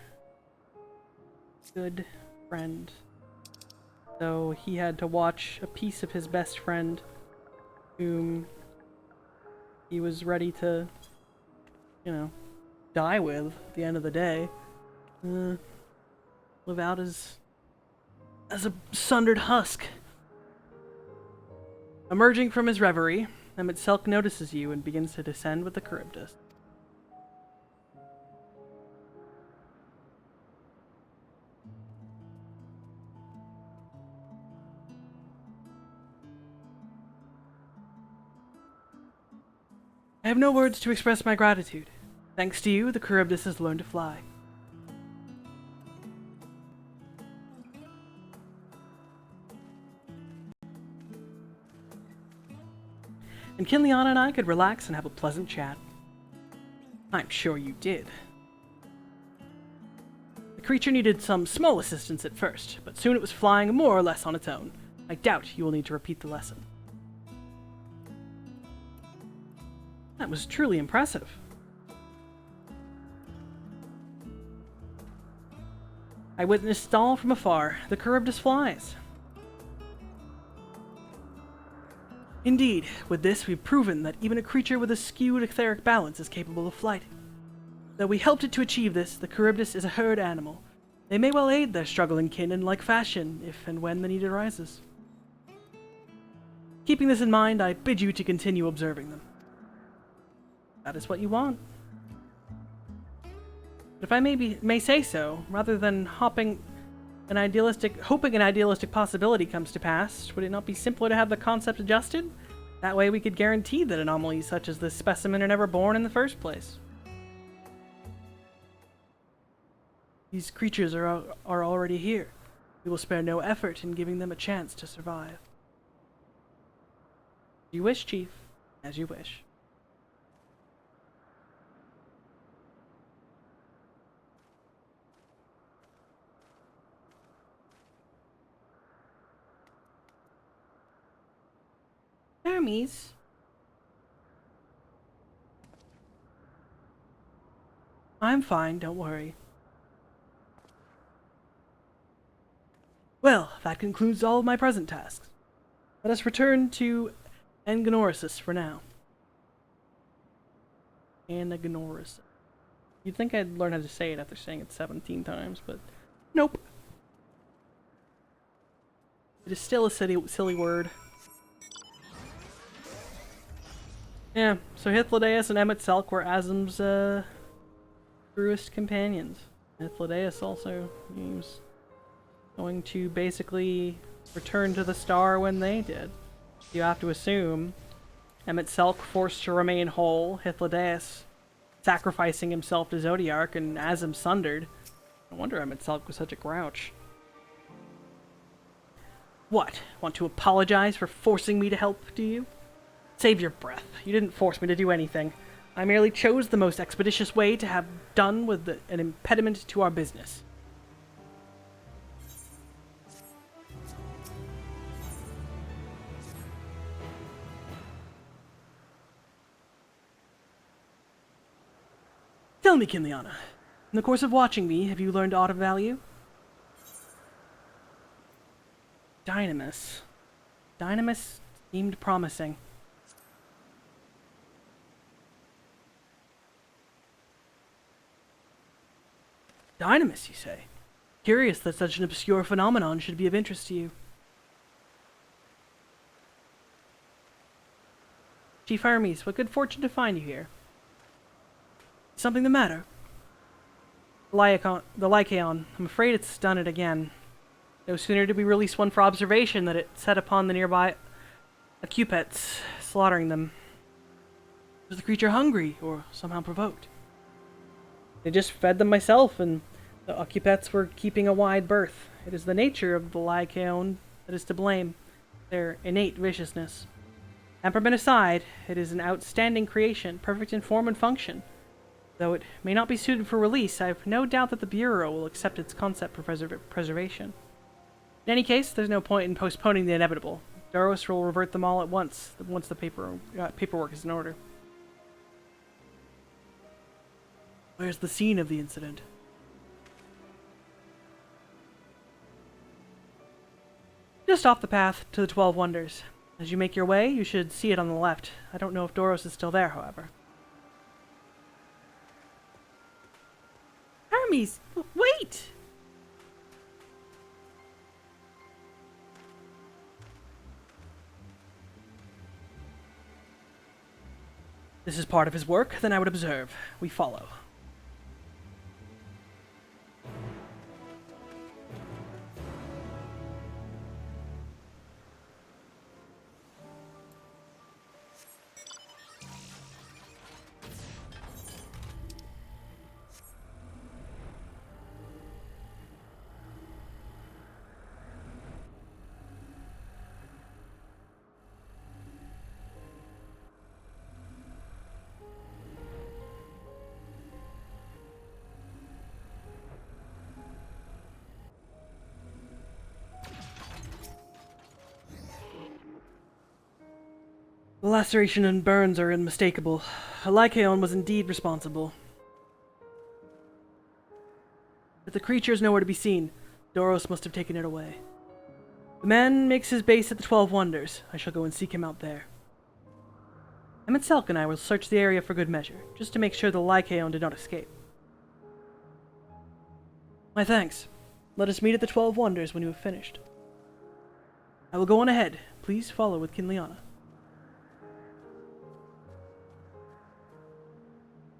good friend. So he had to watch a piece of his best friend, whom he was ready to, you know, die with at the end of the day. Live out as a sundered husk. Emerging from his reverie, Emmett Selk notices you and begins to descend with the Charybdis. I have no words to express my gratitude. Thanks to you, the Charybdis has learned to fly. And Kinliana and I could relax and have a pleasant chat. I'm sure you did. The creature needed some small assistance at first, but soon it was flying more or less on its own. I doubt you will need to repeat the lesson. That was truly impressive. I witnessed all from afar. The Charybdis flies. Indeed, with this we've proven that even a creature with a skewed etheric balance is capable of flight. Though we helped it to achieve this, the Charybdis is a herd animal. They may well aid their struggling kin in like fashion, if and when the need arises. Keeping this in mind, I bid you to continue observing them. That is what you want. But if I may say so, rather than hoping an idealistic possibility comes to pass, would it not be simpler to have the concept adjusted? That way we could guarantee that anomalies such as this specimen are never born in the first place. These creatures are already here. We will spare no effort in giving them a chance to survive. As you wish, Chief. As you wish. Hermes. I'm fine, don't worry. Well, that concludes all of my present tasks. Let us return to Anganorisis for now. Anagnoris. You'd think I'd learn how to say it after saying it 17 times, but nope. It is still a silly word. Yeah, so Hythlodaeus and Emmett Selk were Azim's truest companions. Hythlodaeus also was going to basically return to the star when they did. You have to assume Emmett Selk forced to remain whole, Hythlodaeus sacrificing himself to Zodiark, and Azim sundered. No wonder Emet-Selch was such a grouch. What? Want to apologize for forcing me to help, do you? Save your breath. You didn't force me to do anything. I merely chose the most expeditious way to have done with an impediment to our business. Tell me, Kinliana, in the course of watching me, have you learned aught of value? Dynamis. Dynamis seemed promising. Dynamis, you say? Curious that such an obscure phenomenon should be of interest to you. Chief Hermes, what good fortune to find you here. Is something the matter? The Lycaon. I'm afraid it's done it again. No sooner did we release one for observation than it set upon the nearby Acupets, slaughtering them. Was the creature hungry, or somehow provoked? I just fed them myself, and the Occupets were keeping a wide berth. It is the nature of the Lycaon that is to blame, their innate viciousness. Temperament aside, it is an outstanding creation, perfect in form and function. Though it may not be suited for release, I have no doubt that the Bureau will accept its concept for preservation. In any case, there's no point in postponing the inevitable. Doros will revert them all at once the paperwork is in order. Where's the scene of the incident? Just off the path to the 12 Wonders. As you make your way, you should see it on the left. I don't know if Doros is still there, however. Hermes, wait! This is part of his work, then I would observe. We follow. The laceration and burns are unmistakable. Lycaon was indeed responsible. But the creature is nowhere to be seen. Doros must have taken it away. The man makes his base at the 12 Wonders. I shall go and seek him out there. Emet-Selch and I will search the area for good measure, just to make sure the Lycaon did not escape. My thanks. Let us meet at the 12 Wonders when you have finished. I will go on ahead. Please follow with Kinliana.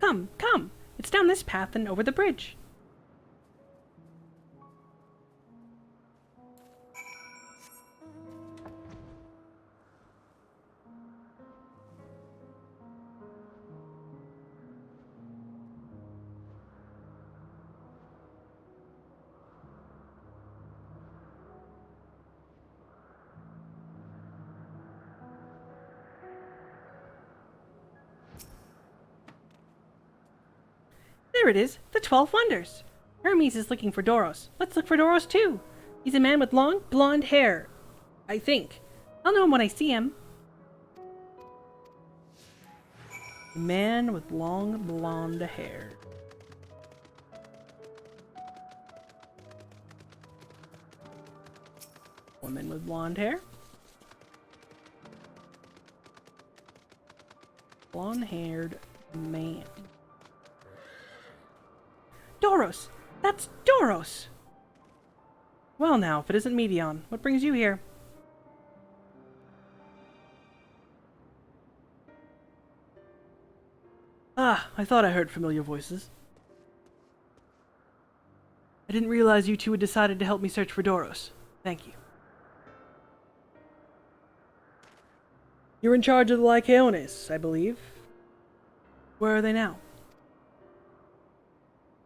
Come, come! It's down this path and over the bridge. There it is, the 12 Wonders. Hermes is looking for Doros. Let's look for Doros too. He's a man with long, blonde hair. I think. I'll know him when I see him. A man with long, blonde hair. Woman with blonde hair. Blonde-haired man. Doros! That's Doros! Well now, if it isn't Medion, what brings you here? Ah, I thought I heard familiar voices. I didn't realize you two had decided to help me search for Doros. Thank you. You're in charge of the Lycaones, I believe. Where are they now?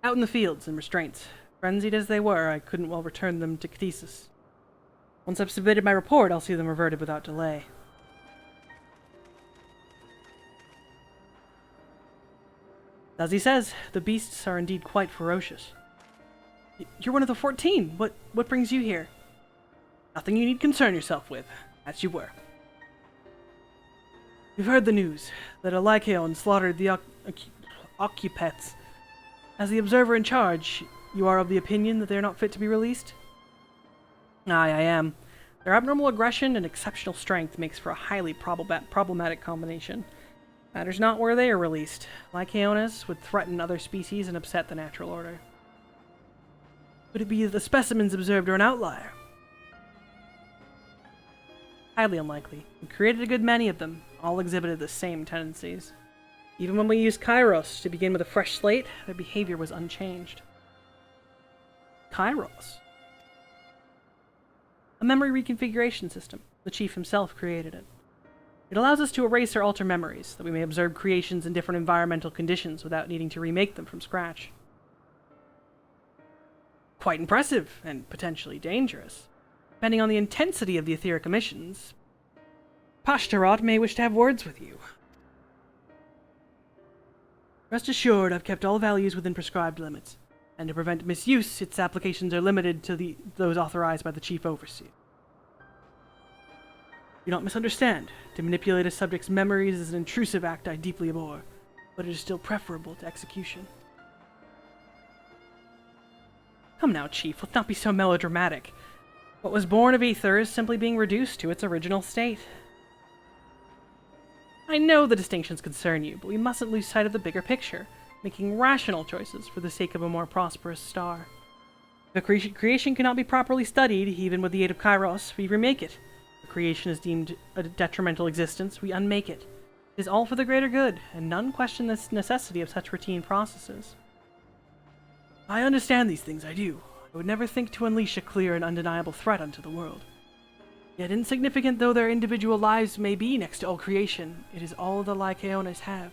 Out in the fields, in restraints. Frenzied as they were, I couldn't well return them to Ctesis. Once I've submitted my report, I'll see them reverted without delay. As he says, the beasts are indeed quite ferocious. You're one of the 14. What brings you here? Nothing you need concern yourself with, as you were. You've heard the news, that a Lycaon slaughtered the occupants. As the observer in charge, you are of the opinion that they are not fit to be released? Aye, I am. Their abnormal aggression and exceptional strength makes for a highly problematic combination. Matters not where they are released. Lycaones would threaten other species and upset the natural order. Could it be the specimens observed are an outlier? Highly unlikely. We created a good many of them. All exhibited the same tendencies. Even when we used Kairos to begin with a fresh slate, their behavior was unchanged. Kairos? A memory reconfiguration system. The Chief himself created it. It allows us to erase or alter memories, that we may observe creations in different environmental conditions without needing to remake them from scratch. Quite impressive, and potentially dangerous. Depending on the intensity of the etheric emissions, Pashtarot may wish to have words with you. Rest assured, I've kept all values within prescribed limits, and to prevent misuse, its applications are limited to those authorized by the Chief Overseer. Do not misunderstand. To manipulate a subject's memories is an intrusive act I deeply abhor, but it is still preferable to execution. Come now, Chief, let's not be so melodramatic. What was born of ether is simply being reduced to its original state. I know the distinctions concern you, but we mustn't lose sight of the bigger picture, making rational choices for the sake of a more prosperous star. If a creation cannot be properly studied, even with the aid of Kairos, we remake it. If a creation is deemed a detrimental existence, we unmake it. It is all for the greater good, and none question the necessity of such routine processes. I understand these things, I do. I would never think to unleash a clear and undeniable threat unto the world. Yet insignificant though their individual lives may be next to all creation, it is all the Lycaones have.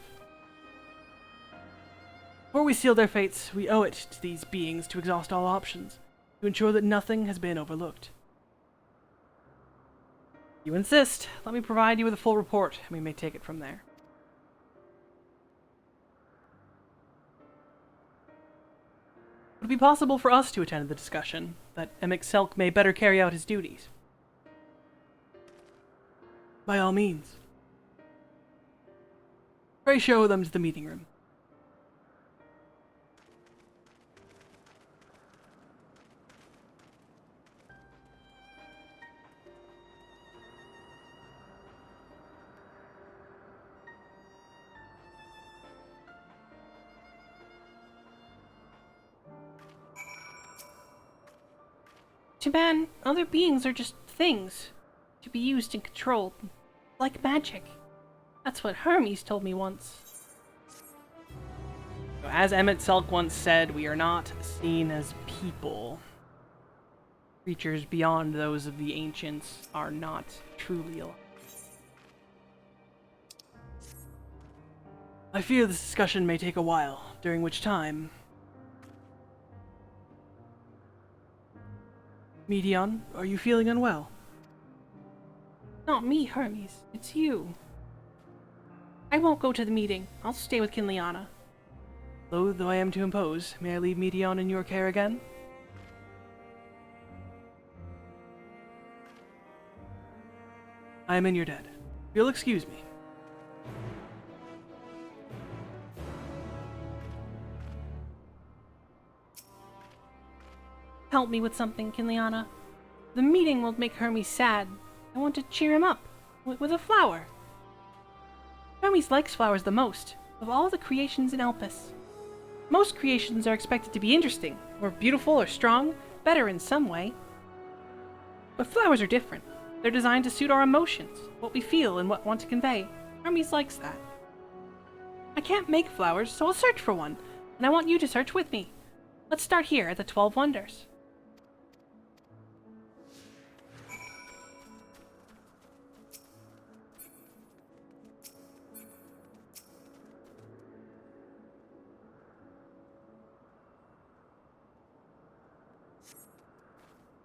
Before we seal their fates, we owe it to these beings to exhaust all options, to ensure that nothing has been overlooked. If you insist, let me provide you with a full report, and we may take it from there. Would it be possible for us to attend the discussion, that Emic Selk may better carry out his duties? By all means. Pray show them to the meeting room. To man, other beings are just things, to be used and controlled, like magic. That's what Hermes told me once. As Emmett Selk once said, we are not seen as people. Creatures beyond those of the ancients are not truly alive. I fear this discussion may take a while, during which time... Medion, are you feeling unwell? Not me, Hermes. It's you. I won't go to the meeting. I'll stay with Kinliana. Loath though I am to impose, may I leave Medion in your care again? I am in your debt. You'll excuse me. Help me with something, Kinliana. The meeting will make Hermes sad. I want to cheer him up. With a flower. Hermes likes flowers the most, of all the creations in Elpis. Most creations are expected to be interesting, or beautiful or strong, better in some way. But flowers are different. They're designed to suit our emotions, what we feel and what we want to convey. Hermes likes that. I can't make flowers, so I'll search for one, and I want you to search with me. Let's start here at the 12 Wonders.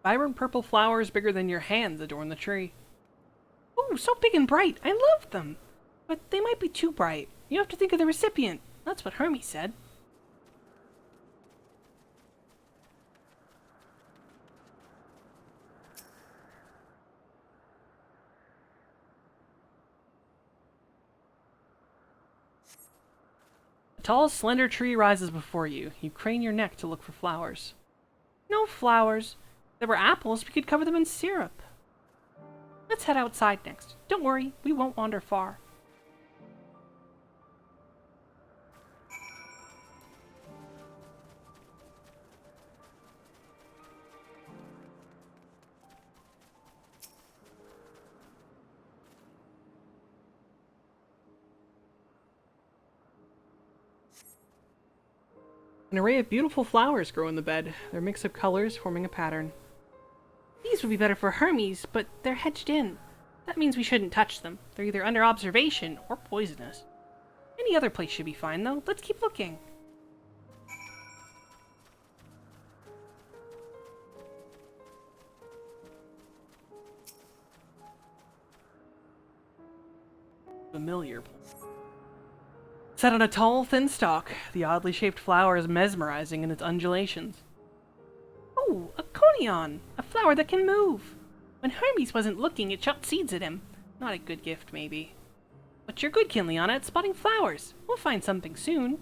Vibrant purple flowers bigger than your hands adorn the tree. Ooh, so big and bright. I love them. But they might be too bright. You have to think of the recipient. That's what Hermes said. A tall, slender tree rises before you. You crane your neck to look for flowers. No flowers. If there were apples, we could cover them in syrup. Let's head outside next. Don't worry, we won't wander far. An array of beautiful flowers grow in the bed, their mix of colors forming a pattern. These would be better for Hermes, but they're hedged in. That means we shouldn't touch them. They're either under observation or poisonous. Any other place should be fine, though. Let's keep looking. Familiar. Set on a tall, thin stalk, the oddly shaped flower is mesmerizing in its undulations. Oh, a conion! A flower that can move! When Hermes wasn't looking, it shot seeds at him. Not a good gift, maybe. But you're good, Kinliana, at spotting flowers. We'll find something soon.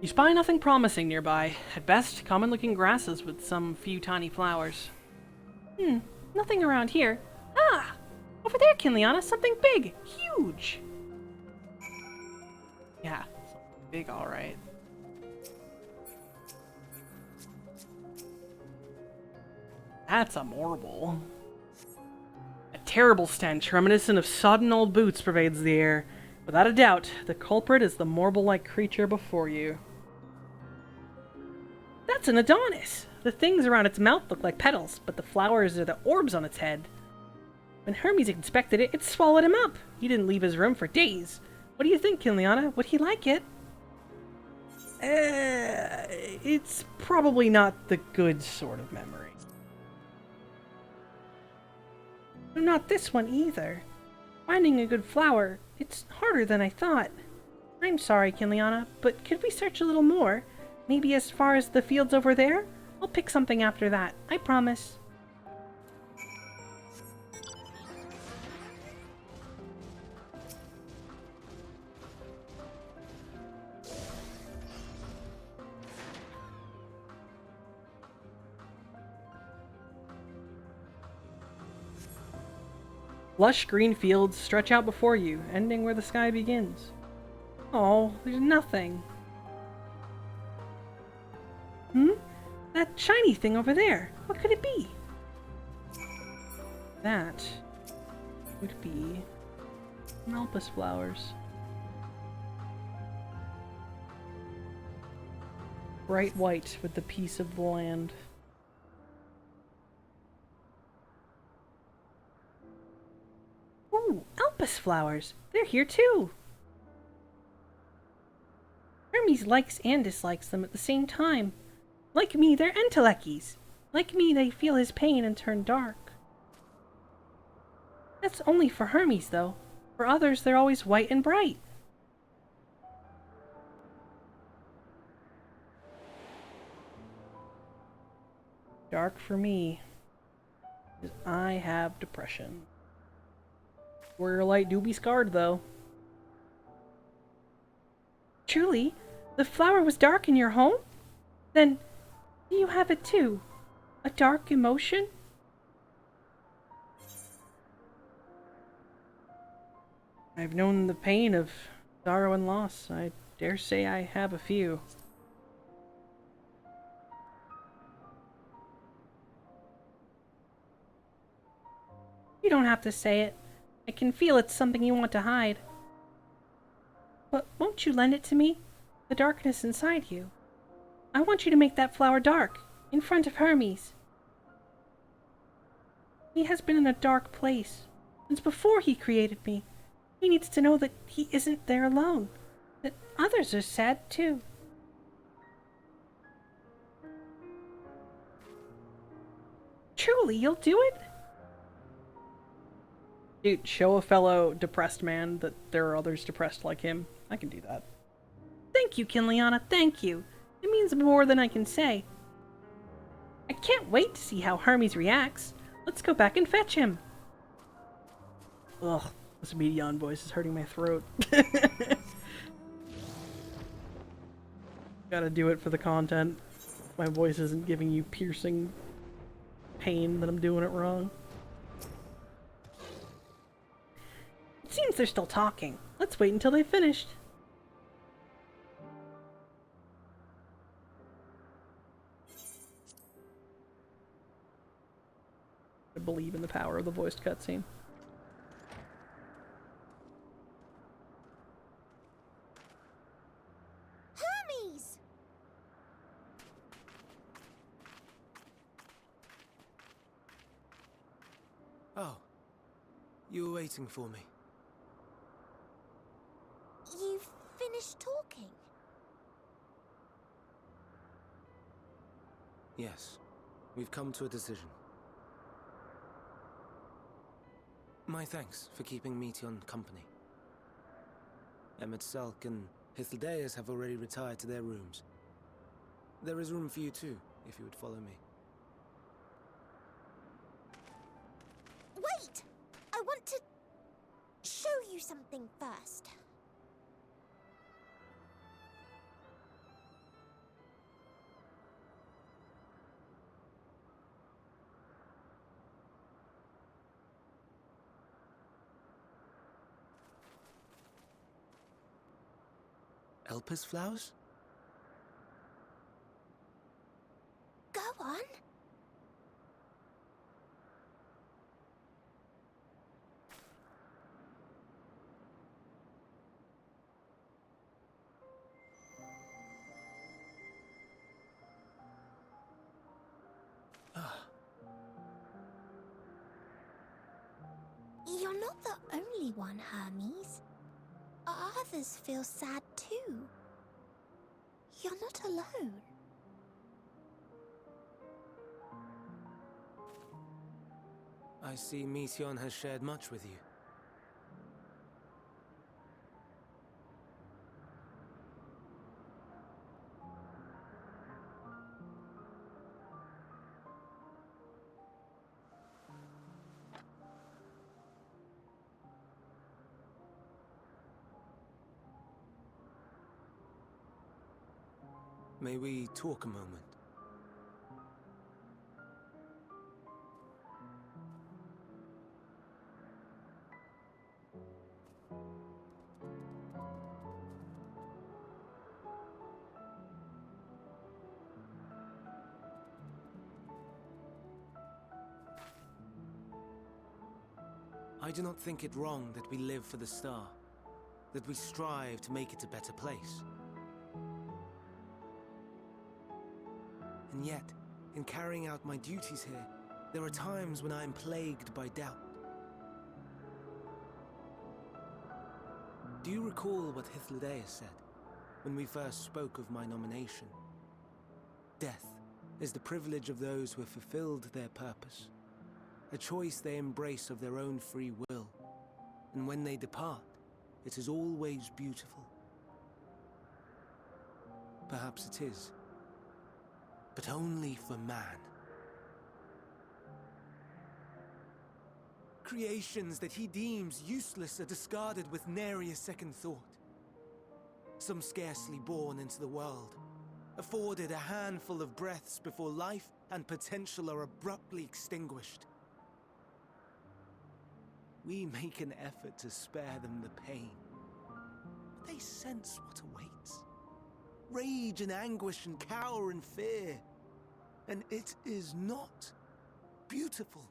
You spy nothing promising nearby. At best, common-looking grasses with some few tiny flowers. Nothing around here. Ah! Over there, Kinliana, something big! Huge! Yeah, something big, alright. That's a morble. A terrible stench, reminiscent of sodden old boots, pervades the air. Without a doubt, the culprit is the morble-like creature before you. That's an Adonis! The things around its mouth look like petals, but the flowers are the orbs on its head. When Hermes inspected it, it swallowed him up. He didn't leave his room for days. What do you think, Kinliana? Would he like it? It's probably not the good sort of memory. Not this one either. Finding a good flower, it's harder than I thought. I'm sorry, Kinliana, but could we search a little more? Maybe as far as the fields over there? I'll pick something after that, I promise. Lush green fields stretch out before you, ending where the sky begins. Oh, there's nothing. That shiny thing over there. What could it be? That would be Malpus flowers. Bright white with the peace of the land. Ooh, Alpus flowers. They're here too. Hermes likes and dislikes them at the same time. Like me, they're entelechies. Like me, they feel his pain and turn dark. That's only for Hermes, though. For others, they're always white and bright. Dark for me, because I have depression. Warrior light do be scarred, though. Truly? The flower was dark in your home? Then you have it too. A dark emotion? I've known the pain of sorrow and loss. I dare say I have a few. You don't have to say it. I can feel it's something you want to hide. But won't you lend it to me? The darkness inside you. I want you to make that flower dark, in front of Hermes. He has been in a dark place since before he created me. He needs to know that he isn't there alone, that others are sad too. Truly, you'll do it? Dude, show a fellow depressed man that there are others depressed like him. I can do that. Thank you, Kinliana, thank you. It means more than I can say. I can't wait to see how Hermes reacts. Let's go back and fetch him. Ugh, this Medion voice is hurting my throat. Gotta do it for the content. My voice isn't giving you piercing pain that I'm doing it wrong. It seems they're still talking. Let's wait until they've finished. I believe in the power of the voiced cutscene. Hermes! Oh, you were waiting for me. You've finished talking? Yes, we've come to a decision. My thanks for keeping Meteon company. Emmett Selk and Hythlodaeus have already retired to their rooms. There is room for you too, if you would follow me. Wait! I want to show you something first. Elpis flowers? Go on. You're not the only one, Hermes. Others feel sad too. You're not alone. I see Meteon has shared much with you. May we talk a moment? I do not think it wrong that we live for the star, that we strive to make it a better place. And yet, in carrying out my duties here, there are times when I am plagued by doubt. Do you recall what Hythlodaeus said when we first spoke of my nomination? Death is the privilege of those who have fulfilled their purpose, a choice they embrace of their own free will, and when they depart, it is always beautiful. Perhaps it is, but only for man. Creations that he deems useless are discarded with nary a second thought. Some scarcely born into the world, afforded a handful of breaths before life and potential are abruptly extinguished. We make an effort to spare them the pain, but they sense what awaits. Rage and anguish and cower and fear. And it is not beautiful.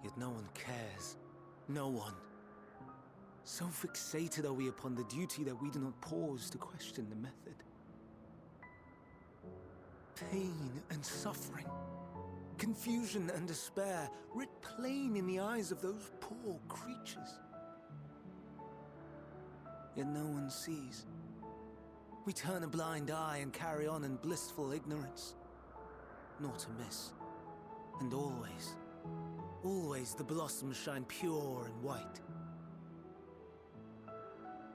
Yet no one cares. No one. So fixated are we upon the duty that we do not pause to question the method. Pain and suffering, confusion and despair, writ plain in the eyes of those poor creatures. Yet no one sees. We turn a blind eye and carry on in blissful ignorance. Not amiss. And always, always the blossoms shine pure and white.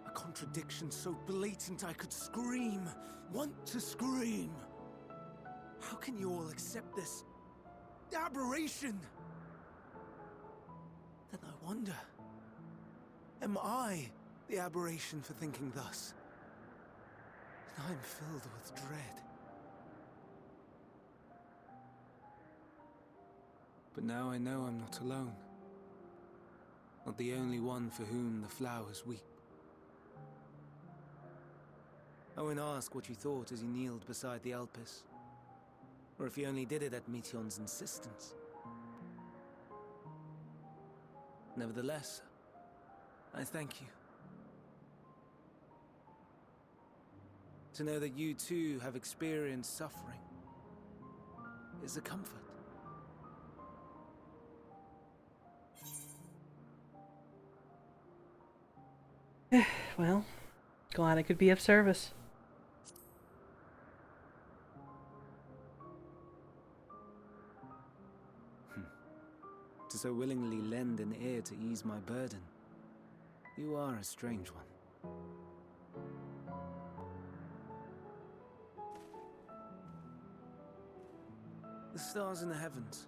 A contradiction so blatant I could scream, want to scream. How can you all accept this aberration? Then I wonder, am I the aberration for thinking thus? And I'm filled with dread. But now I know I'm not alone. Not the only one for whom the flowers weep. I won't ask what you thought as you kneeled beside the Elpis, or if you only did it at Meteon's insistence. Nevertheless, I thank you. To know that you too have experienced suffering is a comfort. Well, glad I could be of service. To so willingly lend an ear to ease my burden, you are a strange one. The stars in the heavens.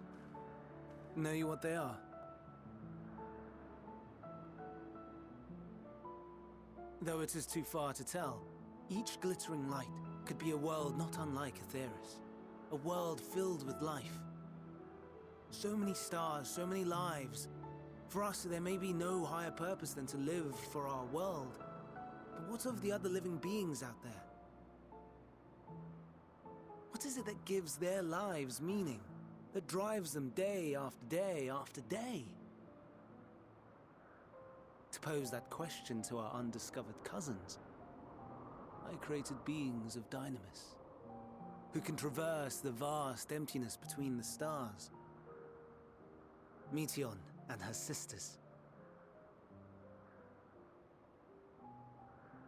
Know you what they are? Though it is too far to tell, each glittering light could be a world not unlike Aetheris. A world filled with life. So many stars, so many lives. For us, there may be no higher purpose than to live for our world. But what of the other living beings out there? What is it that gives their lives meaning? That drives them day after day after day? To pose that question to our undiscovered cousins, I created beings of Dynamis, who can traverse the vast emptiness between the stars. Meteon and her sisters.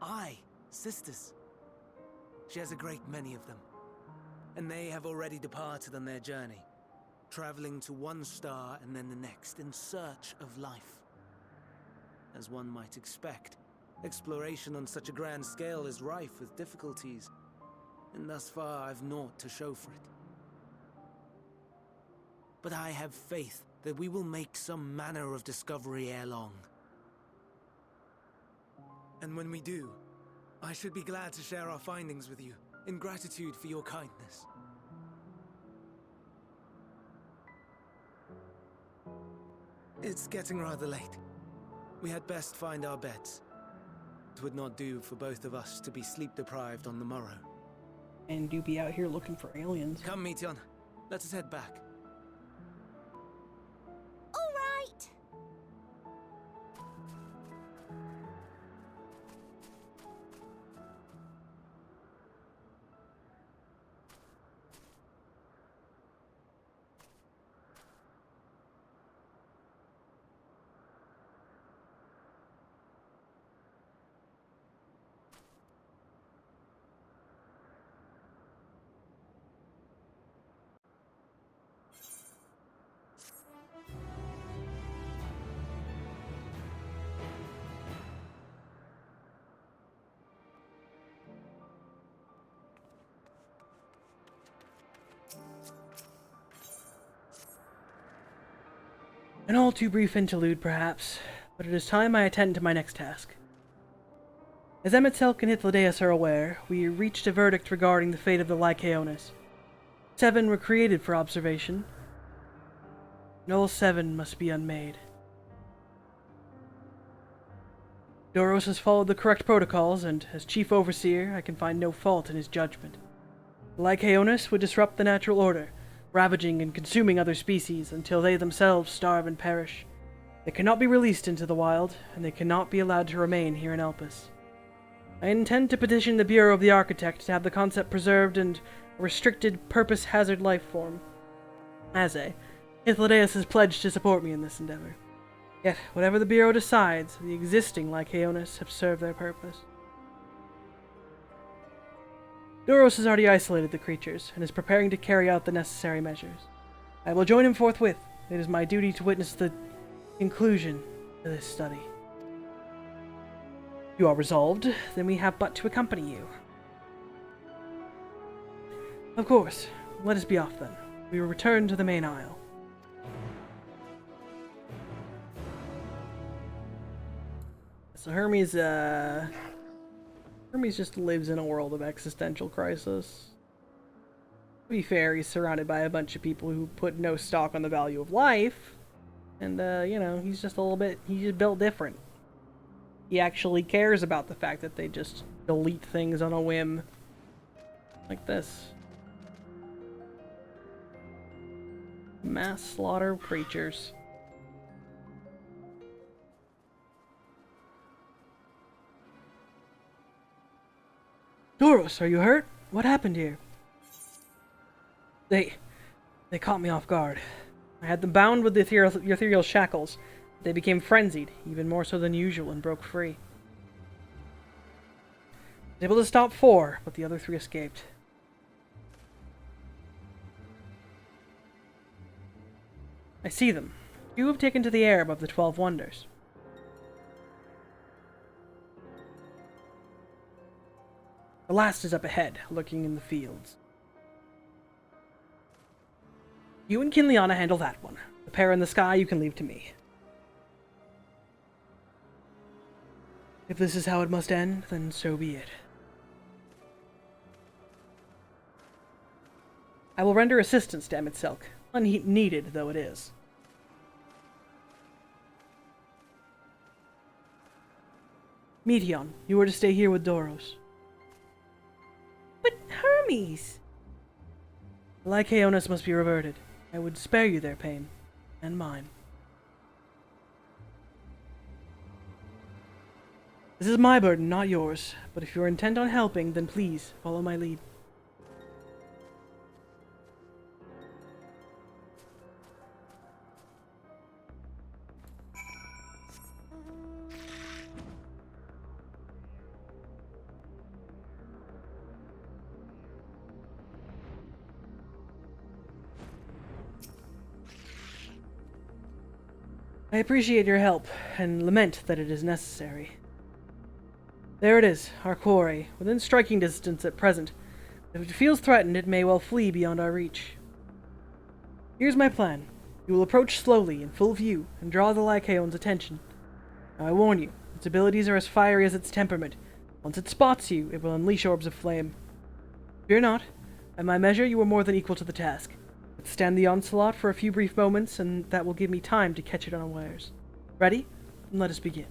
Aye, sisters. She has a great many of them, and they have already departed on their journey, traveling to one star and then the next in search of life. As one might expect, exploration on such a grand scale is rife with difficulties, and thus far I've naught to show for it. But I have faith that we will make some manner of discovery ere long. And when we do, I should be glad to share our findings with you, in gratitude for your kindness. It's getting rather late. We had best find our beds. It would not do for both of us to be sleep-deprived on the morrow. And you be out here looking for aliens. Come, Meteon. Let us head back. All right. An all too brief interlude, perhaps, but it is time I attend to my next task. As Emetzelk and Hythlodaeus are aware, we reached a verdict regarding the fate of the Lycaonis. 7 were created for observation, and all 7 must be unmade. Doros has followed the correct protocols, and as Chief Overseer, I can find no fault in his judgment. The Lycaonis would disrupt the natural order, ravaging and consuming other species until they themselves starve and perish. They cannot be released into the wild, and they cannot be allowed to remain here in Elpis. I intend to petition the Bureau of the Architect to have the concept preserved and a restricted purpose hazard life form. Aze, Hythlodaeus has pledged to support me in this endeavor. Yet, whatever the Bureau decides, the existing Lycaonis have served their purpose. Doros has already isolated the creatures, and is preparing to carry out the necessary measures. I will join him forthwith. It is my duty to witness the conclusion to this study. You are resolved, then we have but to accompany you. Of course. Let us be off then. We will return to the main aisle. So Hermes just lives in a world of existential crisis. To be fair, he's surrounded by a bunch of people who put no stock on the value of life. And, you know, he's just built different. He actually cares about the fact that they just delete things on a whim. Like this. Mass slaughter of creatures. Doros, are you hurt? What happened here? They caught me off guard. I had them bound with the ethereal shackles. They became frenzied, even more so than usual, and broke free. I was able to stop 4, but the other 3 escaped. I see them. You have taken to the air above the 12 Wonders. The last is up ahead, lurking in the fields. You and Kinliana handle that one. The pair in the sky you can leave to me. If this is how it must end, then so be it. I will render assistance to Emitselk, unneeded though it is. Meteon, you are to stay here with Doros. But Hermes! The Lycaonis must be reverted. I would spare you their pain, and mine. This is my burden, not yours, but if you are intent on helping, then please follow my lead. I appreciate your help, and lament that it is necessary. There it is, our quarry, within striking distance at present. If it feels threatened, it may well flee beyond our reach. Here's my plan. You will approach slowly, in full view, and draw the Lycaon's attention. Now, I warn you, its abilities are as fiery as its temperament. Once it spots you, it will unleash orbs of flame. Fear not. By my measure, you are more than equal to the task. Withstand the onslaught for a few brief moments, and that will give me time to catch it unawares. Ready? Then let us begin.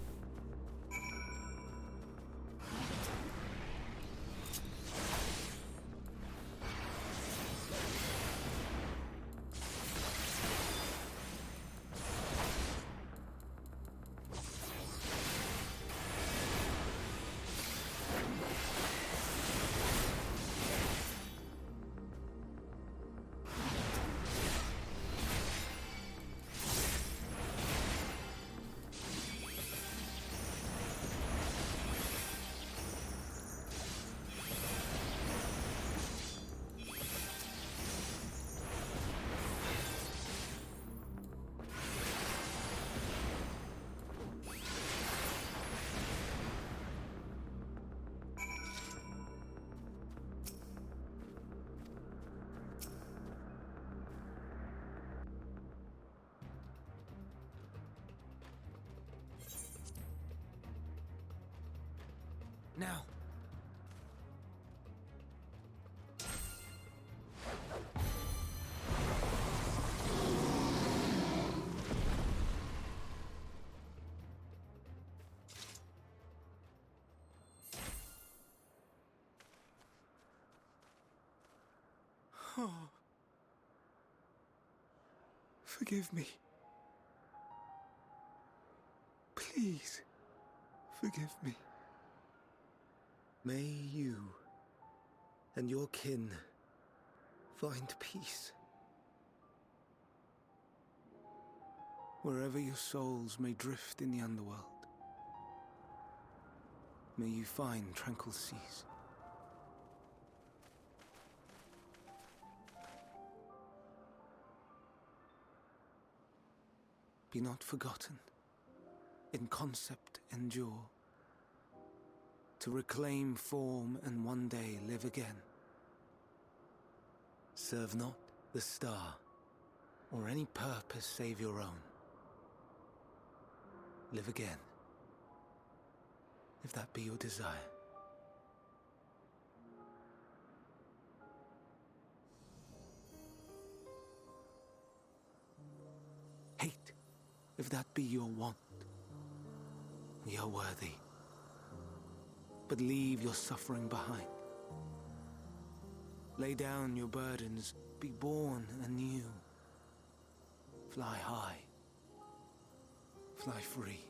Now. Forgive me. Please, forgive me. May you and your kin find peace. Wherever your souls may drift in the underworld, may you find tranquil seas. Be not forgotten, in concept endure, to reclaim form and one day live again. Serve not the star, or any purpose save your own. Live again, if that be your desire. Hate, if that be your want. We are worthy, but leave your suffering behind. Lay down your burdens, be born anew. Fly high, fly free.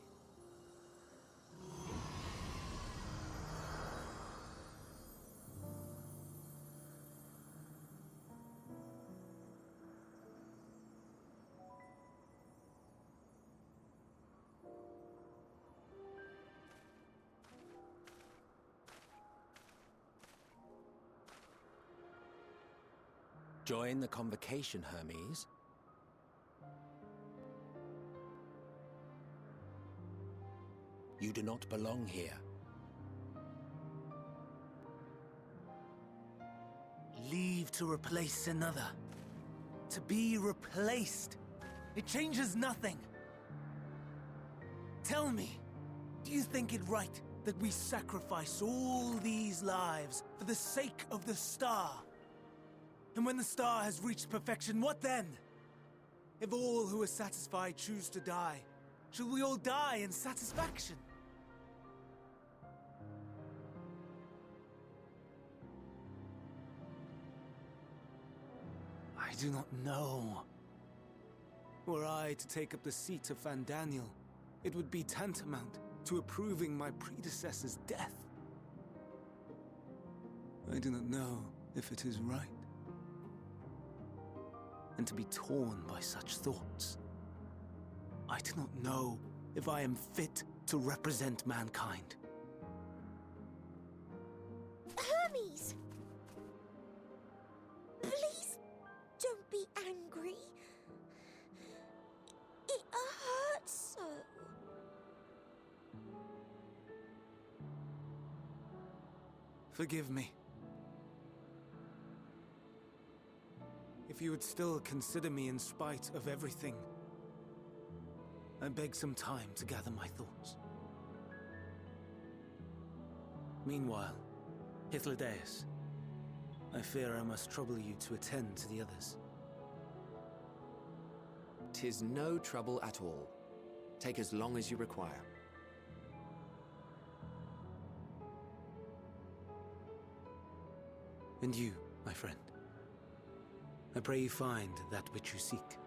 Join the convocation, Hermes. You do not belong here. Leave to replace another. To be replaced. It changes nothing. Tell me, do you think it right that we sacrifice all these lives for the sake of the star? And when the star has reached perfection, what then? If all who are satisfied choose to die, shall we all die in satisfaction? I do not know. Were I to take up the seat of Fandaniel, it would be tantamount to approving my predecessor's death. I do not know if it is right. And to be torn by such thoughts, I do not know if I am fit to represent mankind. Hermes! Please don't be angry. It hurts so. Forgive me. If you would still consider me in spite of everything, I beg some time to gather my thoughts. Meanwhile, Hythlodaeus, I fear I must trouble you to attend to the others. 'Tis no trouble at all. Take as long as you require. And you, my friend, I pray you find that which you seek.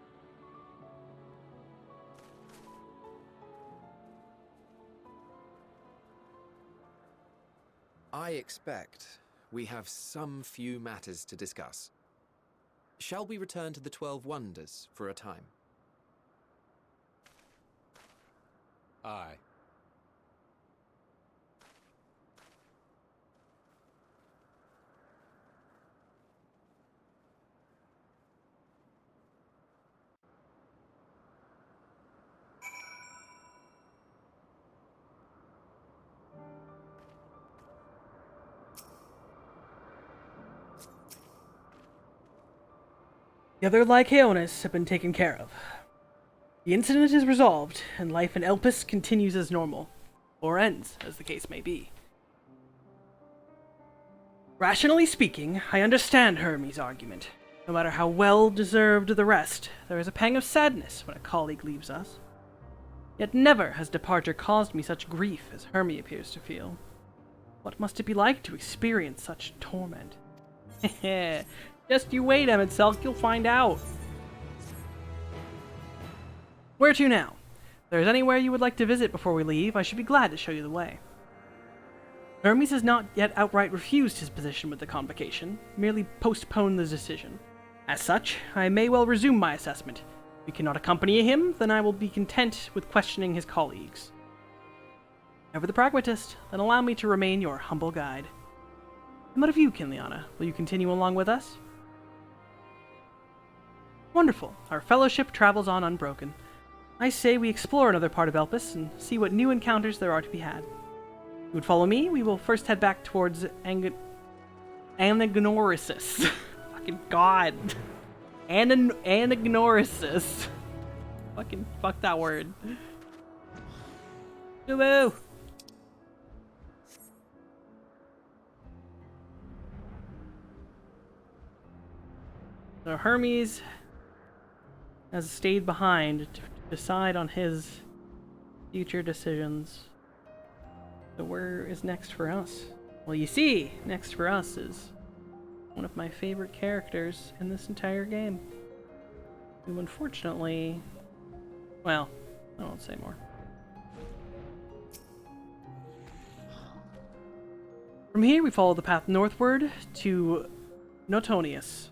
I expect we have some few matters to discuss. Shall we return to the 12 Wonders for a time? Aye. The other Lycaonists have been taken care of. The incident is resolved, and life in Elpis continues as normal. Or ends, as the case may be. Rationally speaking, I understand Hermes' argument. No matter how well-deserved the rest, there is a pang of sadness when a colleague leaves us. Yet never has departure caused me such grief as Hermes appears to feel. What must it be like to experience such torment? Heh. Just you wait, Emetselk, you'll find out. Where to now? there's anywhere you would like to visit before we leave, I should be glad to show you the way. Hermes has not yet outright refused his position with the Convocation, merely postponed the decision. As such, I may well resume my assessment. If you cannot accompany him, then I will be content with questioning his colleagues. Ever the pragmatist, then allow me to remain your humble guide. And what of you, Kinliana? Will you continue along with us? Wonderful. Our fellowship travels on unbroken. I say we explore another part of Elpis and see what new encounters there are to be had. If you would follow me, we will first head back towards Anagnorisis. Fucking god. Anagnorisis. Fucking fuck that word. Woo! So Hermes has stayed behind to decide on his future decisions. So where is next for us? Well, you see, next for us is one of my favorite characters in this entire game, who unfortunately, well, I won't say more. From here, we follow the path northward to Notonius.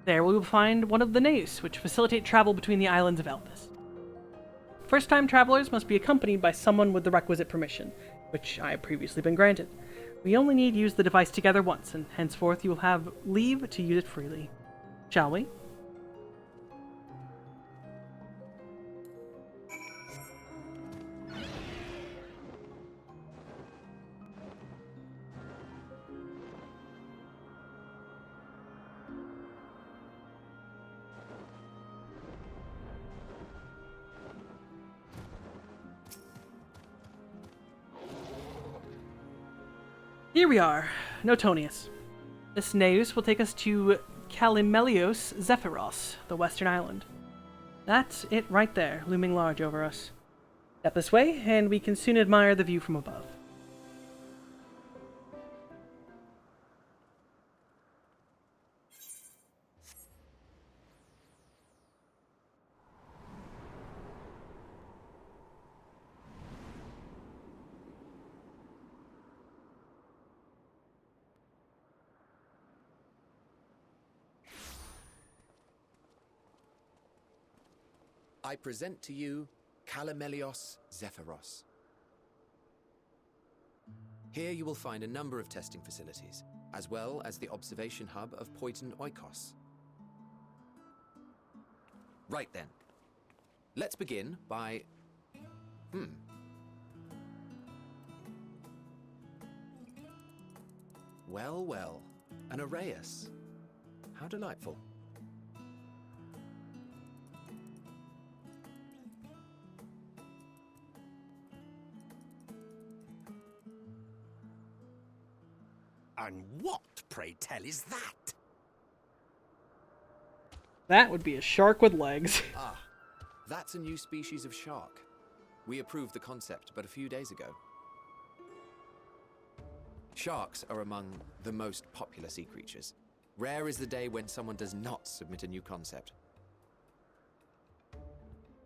There we will find one of the naves, which facilitate travel between the islands of Elpis. First-time travelers must be accompanied by someone with the requisite permission, which I have previously been granted. We only need use the device together once, and henceforth you will have leave to use it freely. Shall we? Here we are, Notonius. This naus will take us to Kalimelios Zephyros, the western island. That's it right there, looming large over us. Step this way, and we can soon admire the view from above. I present to you Kalimelios Zephyros. Here you will find a number of testing facilities, as well as the observation hub of Poiton Oikos. Right then. Let's begin by... Well, well. An Arraius. How delightful. And what, pray tell, is that? That would be a shark with legs. Ah, that's a new species of shark. We approved the concept but a few days ago. Sharks are among the most popular sea creatures. Rare is the day when someone does not submit a new concept.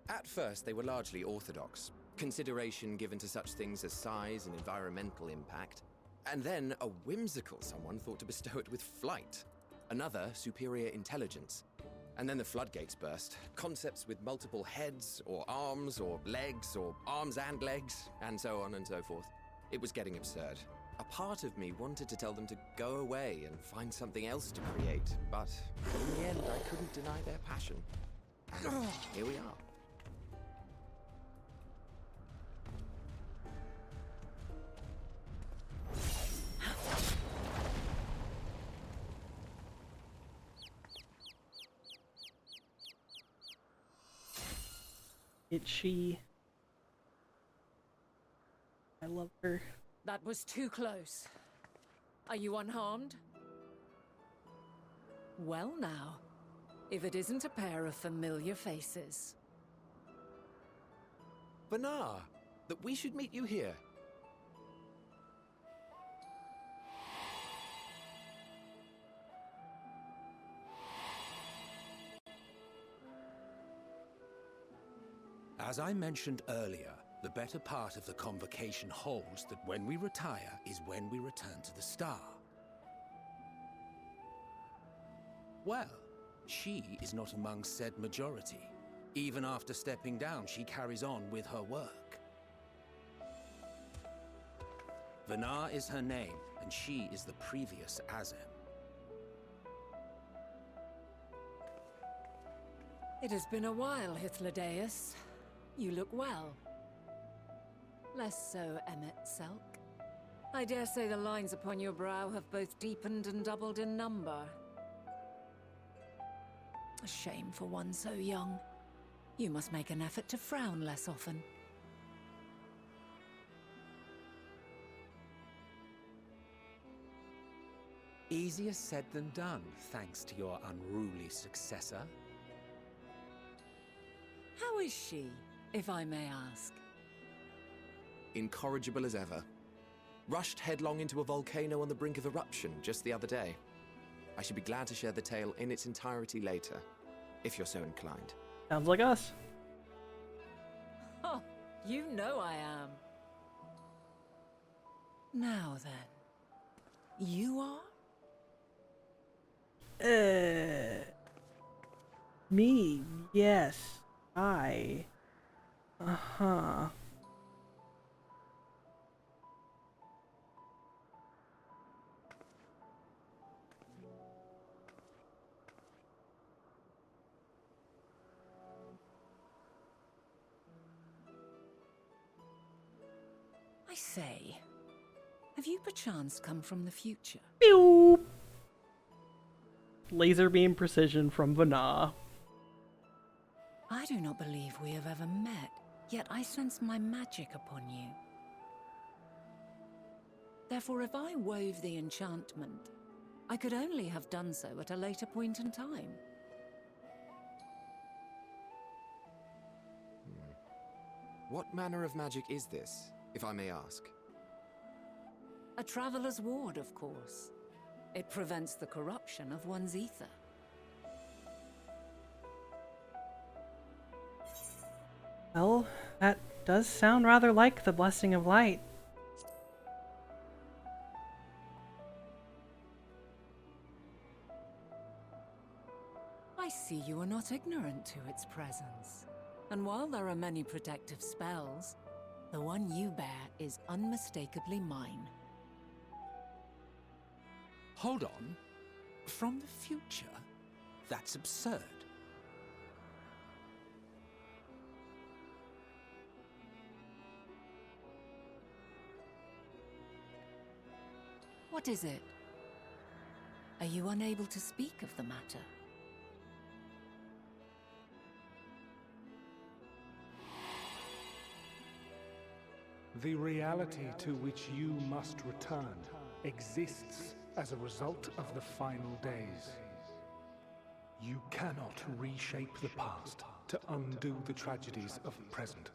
At first, they were largely orthodox, consideration given to such things as size and environmental impact. And then a whimsical someone thought to bestow it with flight, another superior intelligence. And then the floodgates burst. Concepts with multiple heads, or arms and legs, and so on and so forth. It was getting absurd. A part of me wanted to tell them to go away and find something else to create, but in the end I couldn't deny their passion. And here we are. Itchy. I love her. That was too close. Are you unharmed? Well now, if it isn't a pair of familiar faces. Banar, that we should meet you here. As I mentioned earlier, the better part of the convocation holds that when we retire is when we return to the star. Well, she is not among said majority. Even after stepping down, she carries on with her work. Vanar is her name, and she is the previous Azem. It has been a while, Hythlodaeus. You look well. Less so, Emmet Selk. I dare say the lines upon your brow have both deepened and doubled in number. A shame for one so young. You must make an effort to frown less often. Easier said than done, thanks to your unruly successor. How is she, if I may ask? Incorrigible as ever. Rushed headlong into a volcano on the brink of eruption just the other day. I should be glad to share the tale in its entirety later, if you're so inclined. Sounds like us. Oh, you know I am. Now then, you are? Me, yes. I. Uh-huh. I say, have you perchance come from the future? Pew! Laser beam precision from Vanar. I do not believe we have ever met, yet I sense my magic upon you. Therefore, if I wove the enchantment, I could only have done so at a later point in time. What manner of magic is this, if I may ask? A traveler's ward, of course. It prevents the corruption of one's ether. Well, that does sound rather like the Blessing of Light. I see you are not ignorant to its presence. And while there are many protective spells, the one you bear is unmistakably mine. Hold on. From the future? That's absurd. What is it? Are you unable to speak of the matter? The reality to which you must return exists as a result of the final days. You cannot reshape the past to undo the tragedies of the present.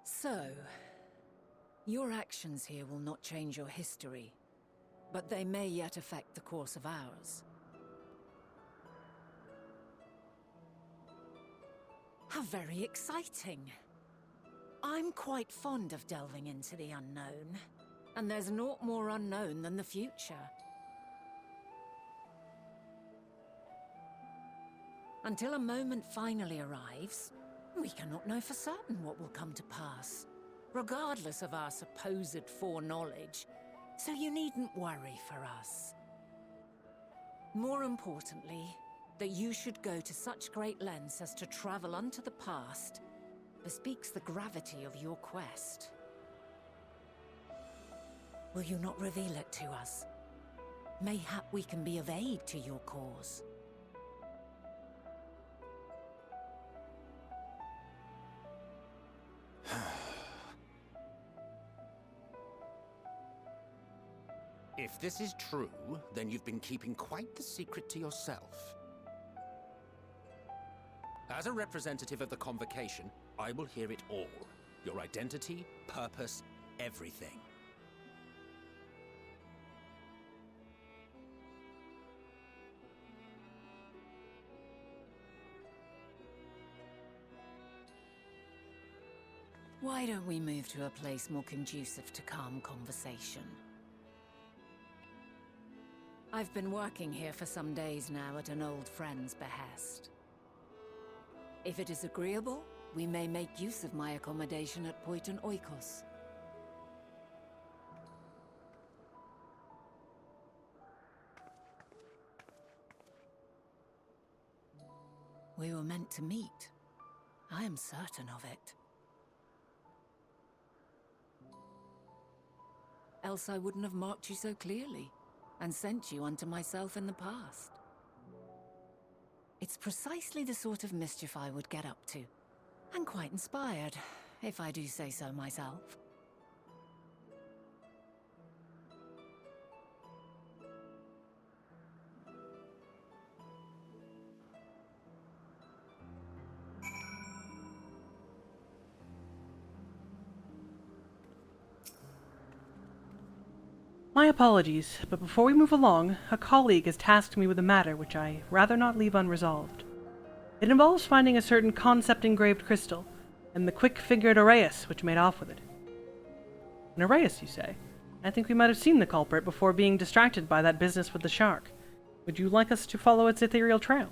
So, your actions here will not change your history, but they may yet affect the course of ours. How very exciting! I'm quite fond of delving into the unknown, and there's naught more unknown than the future. Until a moment finally arrives, we cannot know for certain what will come to pass, regardless of our supposed foreknowledge, so you needn't worry for us. More importantly, that you should go to such great lengths as to travel unto the past bespeaks the gravity of your quest. Will you not reveal it to us? Mayhap we can be of aid to your cause. If this is true, then you've been keeping quite the secret to yourself. As a representative of the convocation, I will hear it all. Your identity, purpose, everything. Why don't we move to a place more conducive to calm conversation? I've been working here for some days now at an old friend's behest. If it is agreeable, we may make use of my accommodation at Poiton Oikos. We were meant to meet. I am certain of it. Else I wouldn't have marked you so clearly, and sent you unto myself in the past. It's precisely the sort of mischief I would get up to, and quite inspired, if I do say so myself. My apologies, but before we move along, a colleague has tasked me with a matter which I rather not leave unresolved. It involves finding a certain concept-engraved crystal, and the quick-fingered Araeus which made off with it. An Araeus, you say? I think we might have seen the culprit before being distracted by that business with the shark. Would you like us to follow its ethereal trail?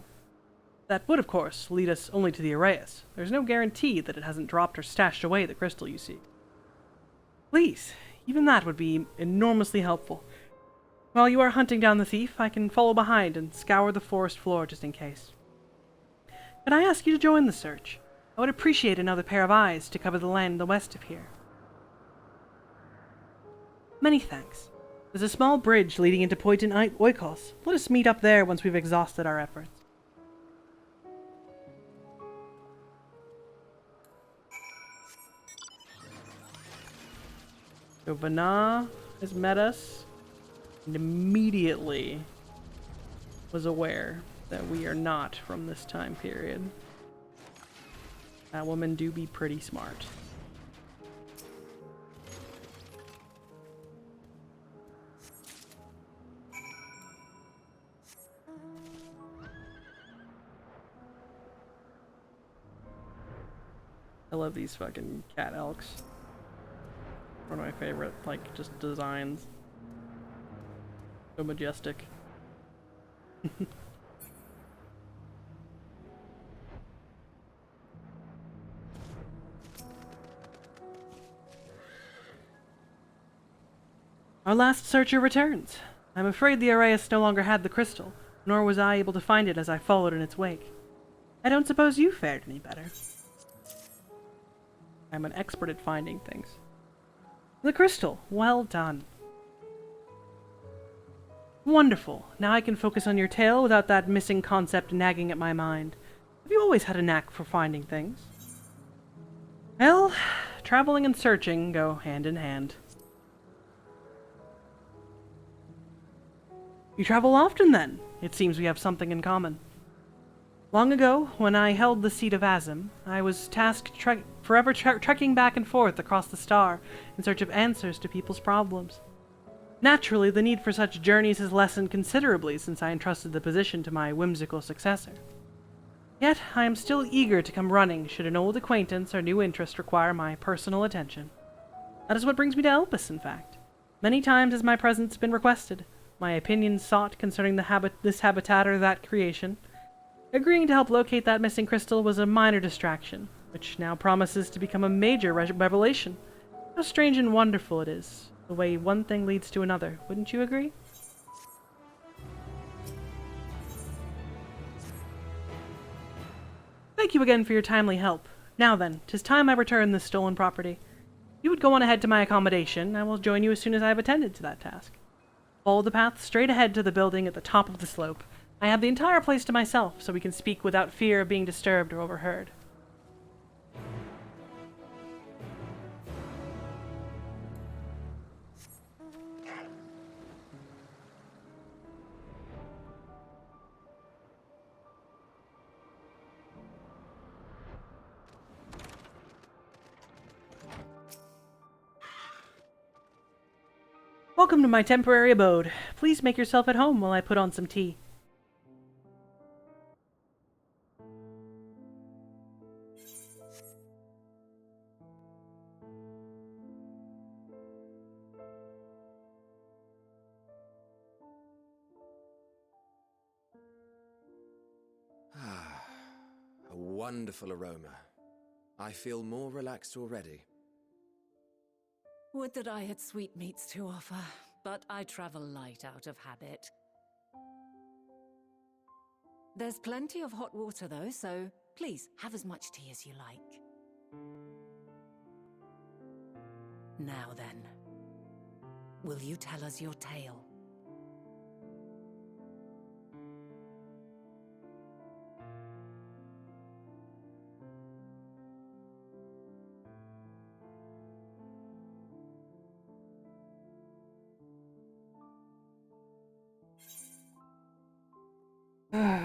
That would, of course, lead us only to the Araeus. There's no guarantee that it hasn't dropped or stashed away the crystal you seek. Please. Even that would be enormously helpful. While you are hunting down the thief, I can follow behind and scour the forest floor just in case. Can I ask you to join the search? I would appreciate another pair of eyes to cover the land the west of here. Many thanks. There's a small bridge leading into Poiton Oikos. Let us meet up there once we've exhausted our efforts. So Vana has met us and immediately was aware that we are not from this time period. That woman do be pretty smart. I love these fucking cat elks. One of my favorite, like, just designs. So majestic. Our last searcher returns. I'm afraid the Araeus no longer had the crystal, nor was I able to find it as I followed in its wake. I don't suppose you fared any better. I'm an expert at finding things. The crystal! Well done. Wonderful. Now I can focus on your tale without that missing concept nagging at my mind. Have you always had a knack for finding things? Well, traveling and searching go hand in hand. You travel often, then? It seems we have something in common. Long ago, when I held the seat of Azim, I was tasked forever trekking back and forth across the star in search of answers to people's problems. Naturally, the need for such journeys has lessened considerably since I entrusted the position to my whimsical successor. Yet, I am still eager to come running should an old acquaintance or new interest require my personal attention. That is what brings me to Elpis, in fact. Many times has my presence been requested, my opinion sought concerning this habitat or that creation. Agreeing to help locate that missing crystal was a minor distraction, which now promises to become a major revelation. How strange and wonderful it is, the way one thing leads to another, wouldn't you agree? Thank you again for your timely help. Now then, 'tis time I return this stolen property. You would go on ahead to my accommodation. I will join you as soon as I have attended to that task. Follow the path straight ahead to the building at the top of the slope. I have the entire place to myself, so we can speak without fear of being disturbed or overheard. Welcome to my temporary abode. Please make yourself at home while I put on some tea. Ah, a wonderful aroma. I feel more relaxed already. Would that I had sweetmeats to offer, but I travel light out of habit. There's plenty of hot water though, so please have as much tea as you like. Now then, will you tell us your tale?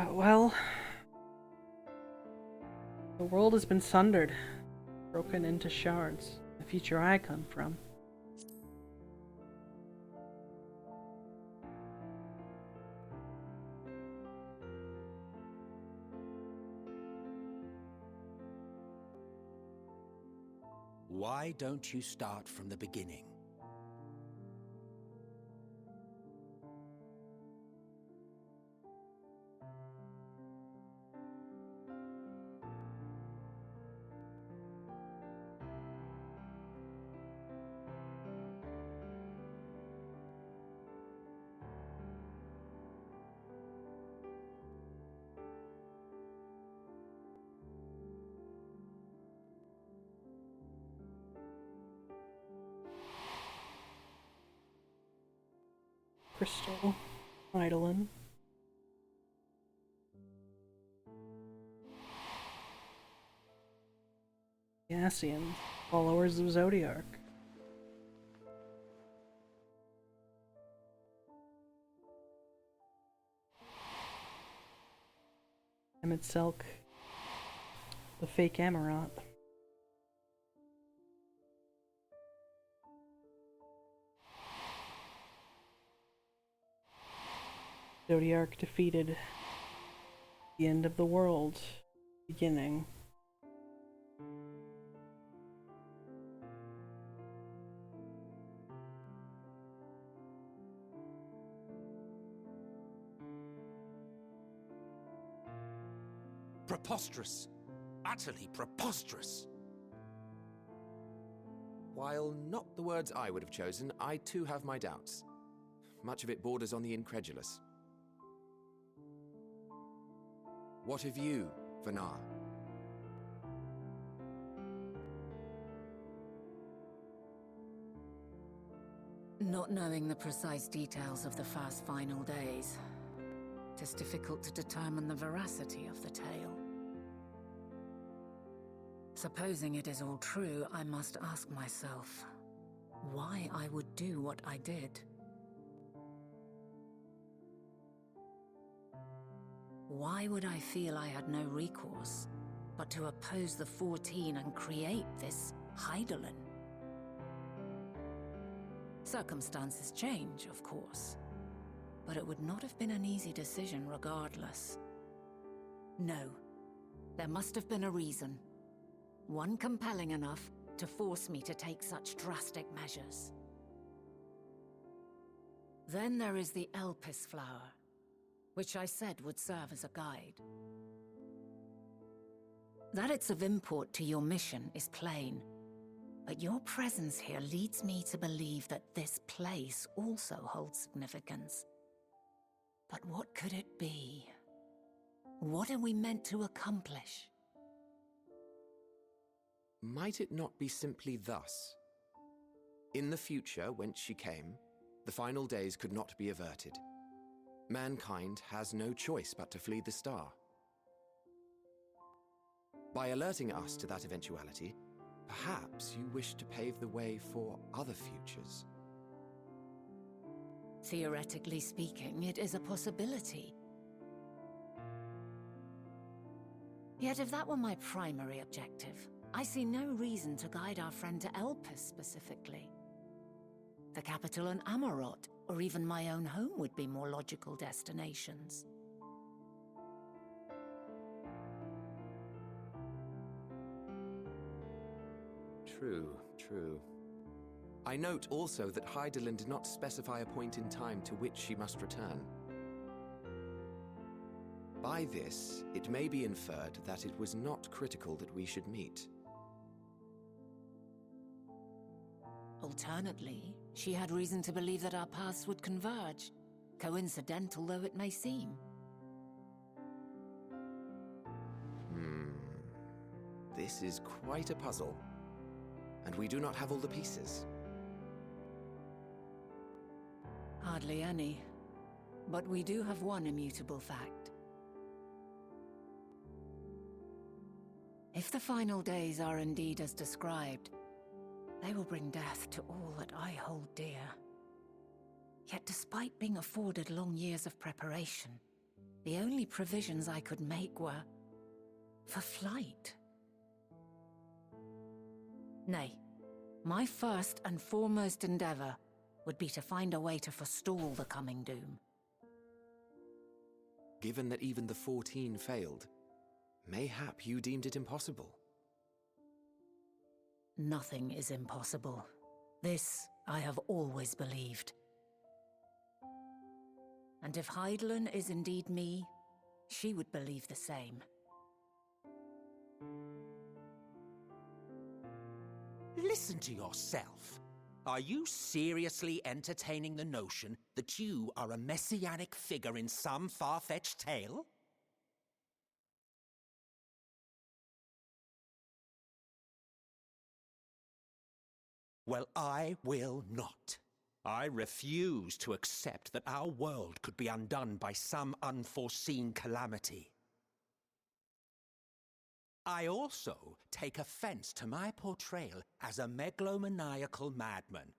Well, the world has been sundered, broken into shards. The future I come from. Why don't you start from the beginning? Crystal, Eidolon. Yassian, followers of Zodiark. Emmett Selk, the fake Amaranth. Zodiark defeated. The end of the world. Beginning. Preposterous. Utterly preposterous. While not the words I would have chosen, I too have my doubts. Much of it borders on the incredulous. What of you, Vanar? Not knowing the precise details of the first final days, it is difficult to determine the veracity of the tale. Supposing it is all true, I must ask myself why I would do what I did. Why would I feel I had no recourse but to oppose the 14 and create this Eidolon? Circumstances change, of course, but it would not have been an easy decision regardless. No, there must have been a reason. One compelling enough to force me to take such drastic measures. Then there is the Elpis flower, which I said would serve as a guide. That it's of import to your mission is plain, but your presence here leads me to believe that this place also holds significance. But what could it be? What are we meant to accomplish? Might it not be simply thus? In the future, whence she came, the final days could not be averted. Mankind has no choice but to flee the star. By alerting us to that eventuality, perhaps you wish to pave the way for other futures. Theoretically speaking, it is a possibility. Yet if that were my primary objective, I see no reason to guide our friend to Elpis specifically. The capital and Amarot, or even my own home would be more logical destinations. True, true. I note also that Hydaelyn did not specify a point in time to which she must return. By this, it may be inferred that it was not critical that we should meet. Alternately, she had reason to believe that our paths would converge, coincidental though it may seem. This is quite a puzzle, and we do not have all the pieces. Hardly any, but we do have one immutable fact. If the final days are indeed as described, they will bring death to all that I hold dear. Yet despite being afforded long years of preparation, the only provisions I could make were for flight. Nay, my first and foremost endeavor would be to find a way to forestall the coming doom. Given that even the 14 failed, mayhap you deemed it impossible. Nothing is impossible. This I have always believed. And if Hydaelyn is indeed me, she would believe the same. Listen to yourself. Are you seriously entertaining the notion that you are a messianic figure in some far-fetched tale? Well, I will not. I refuse to accept that our world could be undone by some unforeseen calamity. I also take offense to my portrayal as a megalomaniacal madman.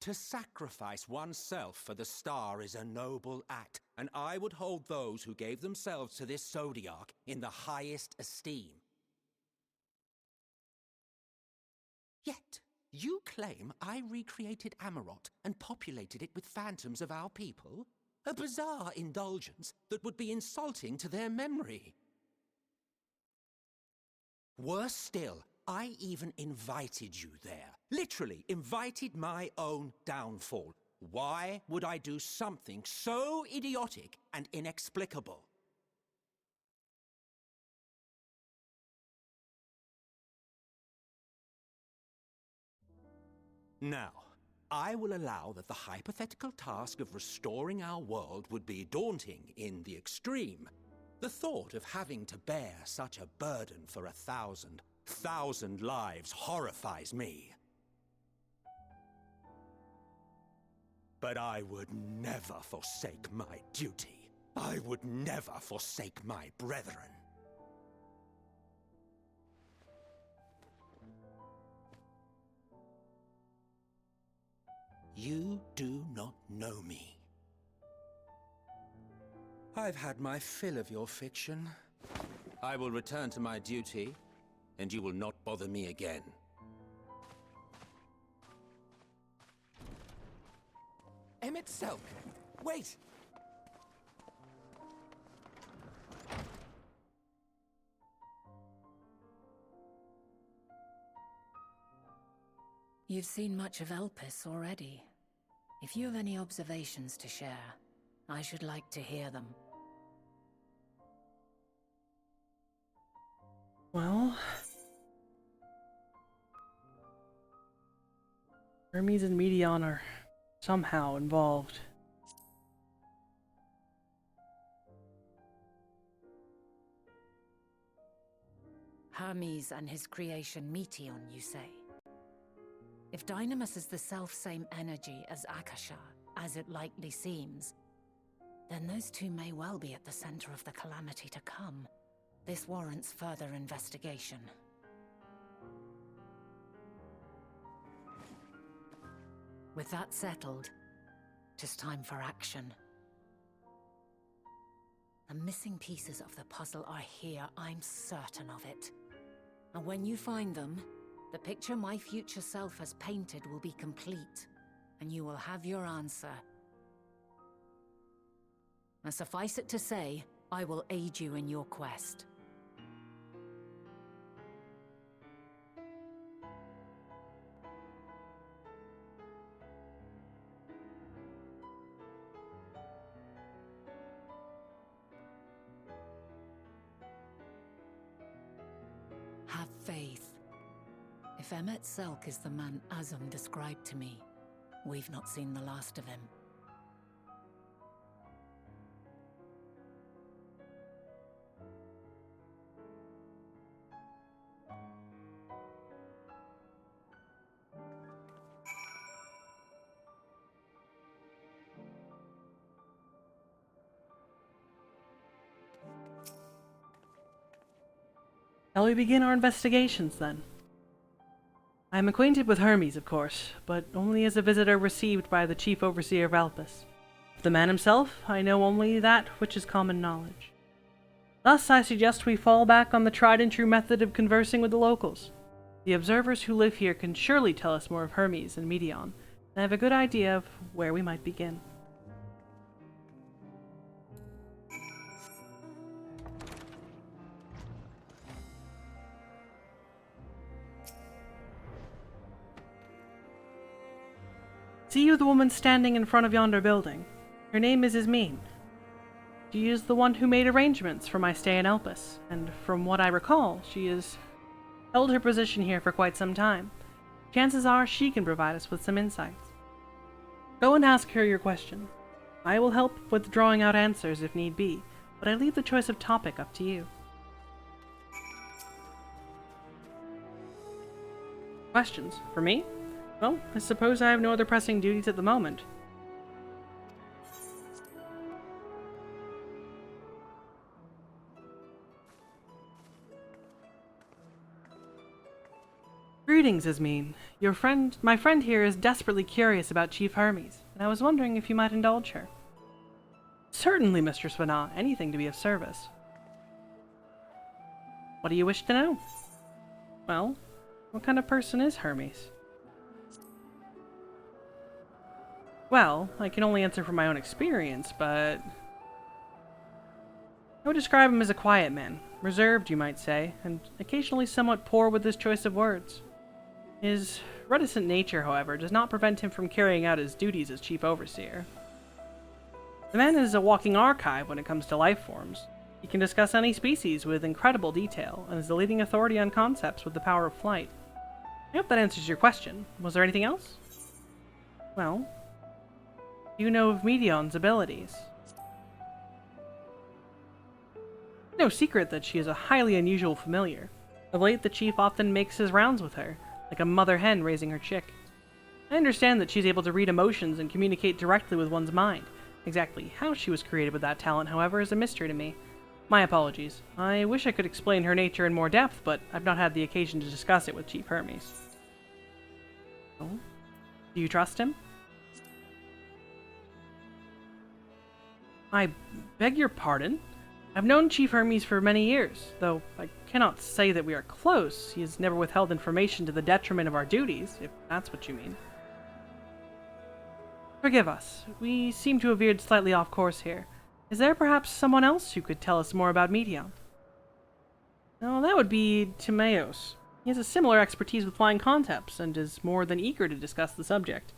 To sacrifice oneself for the star is a noble act, and I would hold those who gave themselves to this zodiac in the highest esteem. Yet, you claim I recreated Amarot and populated it with phantoms of our people? A bizarre indulgence that would be insulting to their memory. Worse still, I even invited you there. Literally invited my own downfall. Why would I do something so idiotic and inexplicable? Now, I will allow that the hypothetical task of restoring our world would be daunting in the extreme. The thought of having to bear such a burden for 1,000 lives horrifies me. But I would never forsake my duty. I would never forsake my brethren. You do not know me. I've had my fill of your fiction. I will return to my duty, and you will not bother me again. Emmett Selk! Wait! You've seen much of Elpis already. If you have any observations to share, I should like to hear them. Well, Hermes and Medion are somehow involved. Hermes and his creation Meteon, you say? If Dynamis is the self-same energy as Akasha, as it likely seems, then those two may well be at the center of the calamity to come. This warrants further investigation. With that settled, it is time for action. The missing pieces of the puzzle are here, I'm certain of it. And when you find them, the picture my future self has painted will be complete. and you will have your answer. Now, suffice it to say, I will aid you in your quest. Have faith. If Emmet Selk is the man Azum described to me, we've not seen the last of him. Shall we begin our investigations, then? I am acquainted with Hermes, of course, but only as a visitor received by the Chief Overseer of Elpis. Of the man himself, I know only that which is common knowledge. Thus, I suggest we fall back on the tried-and-true method of conversing with the locals. The observers who live here can surely tell us more of Hermes and Medeon, and I have a good idea of where we might begin. See you the woman standing in front of yonder building? Her name is Ismene. She is the one who made arrangements for my stay in Elpis, and from what I recall, she has held her position here for quite some time. Chances are she can provide us with some insights. Go and ask her your question. I will help with drawing out answers if need be, but I leave the choice of topic up to you. Questions? For me? Well, I suppose I have no other pressing duties at the moment. Greetings, Ismene. My friend here is desperately curious about Chief Hermes, and I was wondering if you might indulge her. Certainly, Mistress Vana, anything to be of service. What do you wish to know? Well, what kind of person is Hermes? Well, I can only answer from my own experience, but I would describe him as a quiet man, reserved, you might say, and occasionally somewhat poor with his choice of words. His reticent nature, however, does not prevent him from carrying out his duties as Chief Overseer. The man is a walking archive when it comes to life forms. He can discuss any species with incredible detail, and is the leading authority on concepts with the power of flight. I hope that answers your question. Was there anything else? Well, you know of Medeon's abilities. No secret that she is a highly unusual familiar. Of late, the chief often makes his rounds with her, like a mother hen raising her chick. I understand that she's able to read emotions and communicate directly with one's mind. Exactly how she was created with that talent, however, is a mystery to me. My apologies. I wish I could explain her nature in more depth, but I've not had the occasion to discuss it with Chief Hermes. Oh? Do you trust him? I beg your pardon? I've known Chief Hermes for many years, though I cannot say that we are close. He has never withheld information to the detriment of our duties, if that's what you mean. Forgive us. We seem to have veered slightly off course here. Is there perhaps someone else who could tell us more about Medeon? No, that would be Timaeus. He has a similar expertise with flying concepts, and is more than eager to discuss the subject.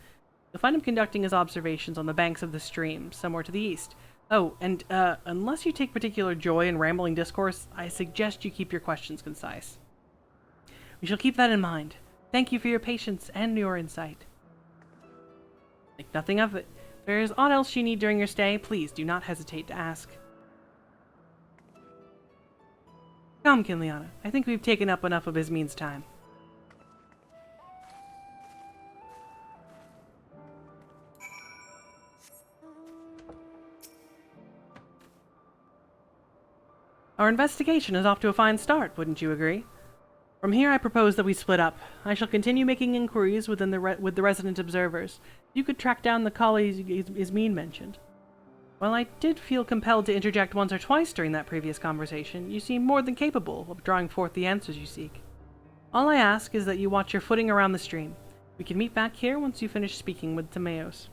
You'll find him conducting his observations on the banks of the stream, somewhere to the east. Oh, and, unless you take particular joy in rambling discourse, I suggest you keep your questions concise. We shall keep that in mind. Thank you for your patience and your insight. Think nothing of it. If there is aught else you need during your stay, please do not hesitate to ask. Come, Kinliana. I think we've taken up enough of Ismene's time. Our investigation is off to a fine start, wouldn't you agree? From here, I propose that we split up. I shall continue making inquiries with the resident observers. You could track down the colleagues Ismene mentioned. While I did feel compelled to interject once or twice during that previous conversation, you seem more than capable of drawing forth the answers you seek. All I ask is that you watch your footing around the stream. We can meet back here once you finish speaking with Timaeus.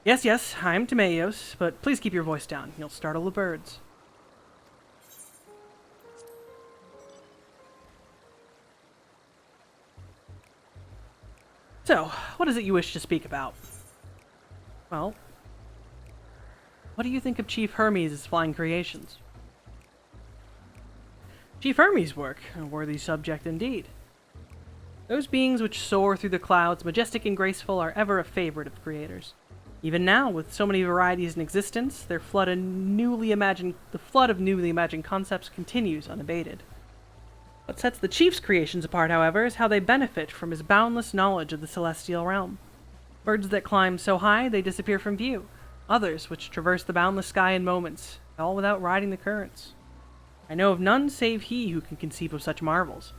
Yes, yes, I'm Timaeus, but please keep your voice down. You'll startle the birds. So, what is it you wish to speak about? Well, what do you think of Chief Hermes' flying creations? Chief Hermes' work, a worthy subject indeed. Those beings which soar through the clouds, majestic and graceful, are ever a favorite of creators. Even now, with so many varieties in existence, the flood of newly imagined concepts continues unabated. What sets the Chief's creations apart, however, is how they benefit from his boundless knowledge of the celestial realm. Birds that climb so high they disappear from view, others which traverse the boundless sky in moments, all without riding the currents. I know of none save he who can conceive of such marvels.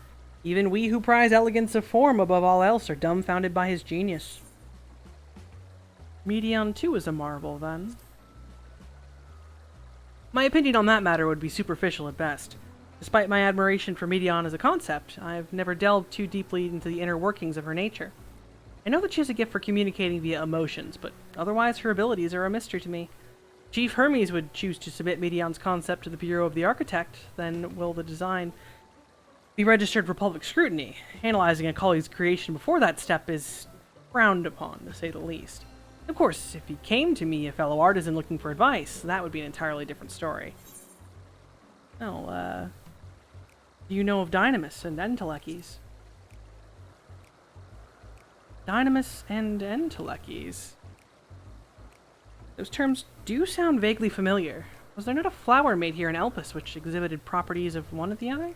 Even we who prize elegance of form above all else are dumbfounded by his genius. Medion too is a marvel, then. My opinion on that matter would be superficial at best. Despite my admiration for Medion as a concept, I've never delved too deeply into the inner workings of her nature. I know that she has a gift for communicating via emotions, but otherwise her abilities are a mystery to me. If Chief Hermes would choose to submit Medion's concept to the Bureau of the Architect, then will the design be registered for public scrutiny? Analyzing a colleague's creation before that step is frowned upon, to say the least. Of course, if he came to me, a fellow artisan looking for advice, that would be an entirely different story. Well, do you know of Dynamis and Enteleches? Dynamis and Enteleches. Those terms do sound vaguely familiar. Was there not a flower made here in Elpis which exhibited properties of one or the other?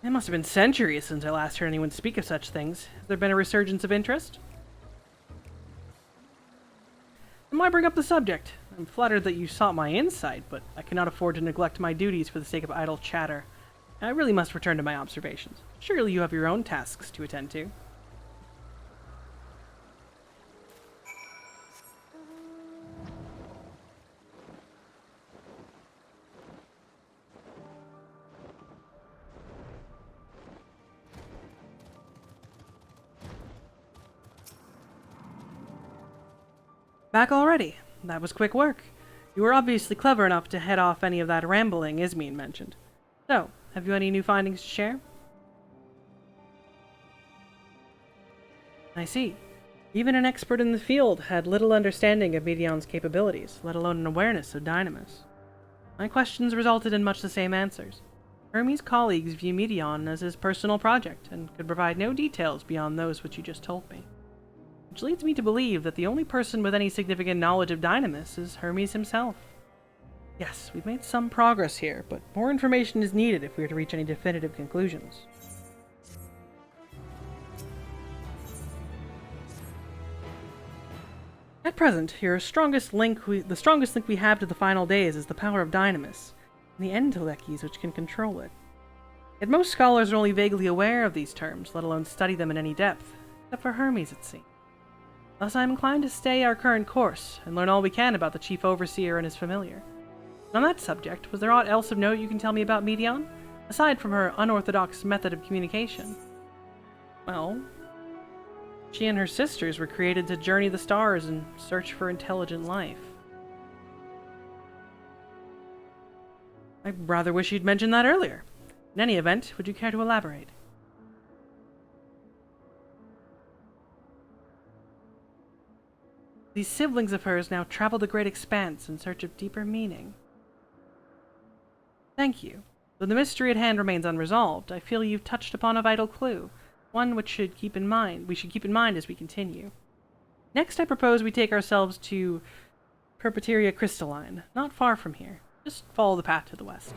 It must have been centuries since I last heard anyone speak of such things. Has there been a resurgence of interest? And why bring up the subject? I'm flattered that you sought my insight, but I cannot afford to neglect my duties for the sake of idle chatter. I really must return to my observations. Surely you have your own tasks to attend to. Back already? That was quick work. You were obviously clever enough to head off any of that rambling Ismene mentioned. So, have you any new findings to share? I see. Even an expert in the field had little understanding of Medion's capabilities, let alone an awareness of Dynamis. My questions resulted in much the same answers. Hermes' colleagues view Medion as his personal project, and could provide no details beyond those which you just told me. Which leads me to believe that the only person with any significant knowledge of Dynamis is Hermes himself. Yes, we've made some progress here, but more information is needed if we are to reach any definitive conclusions. At present, the strongest link we have to the final days is the power of Dynamis, and the Enteleches which can control it. Yet most scholars are only vaguely aware of these terms, let alone study them in any depth, except for Hermes, it seems. Thus I am inclined to stay our current course, and learn all we can about the Chief Overseer and his familiar. On that subject, was there aught else of note you can tell me about Medion, aside from her unorthodox method of communication? Well, she and her sisters were created to journey the stars and search for intelligent life. I rather wish you'd mentioned that earlier. In any event, would you care to elaborate? These siblings of hers now travel the great expanse in search of deeper meaning. Thank you. Though the mystery at hand remains unresolved, I feel you've touched upon a vital clue, one which we should keep in mind as we continue. Next, I propose we take ourselves to Perpeteria Crystalline, not far from here. Just follow the path to the west.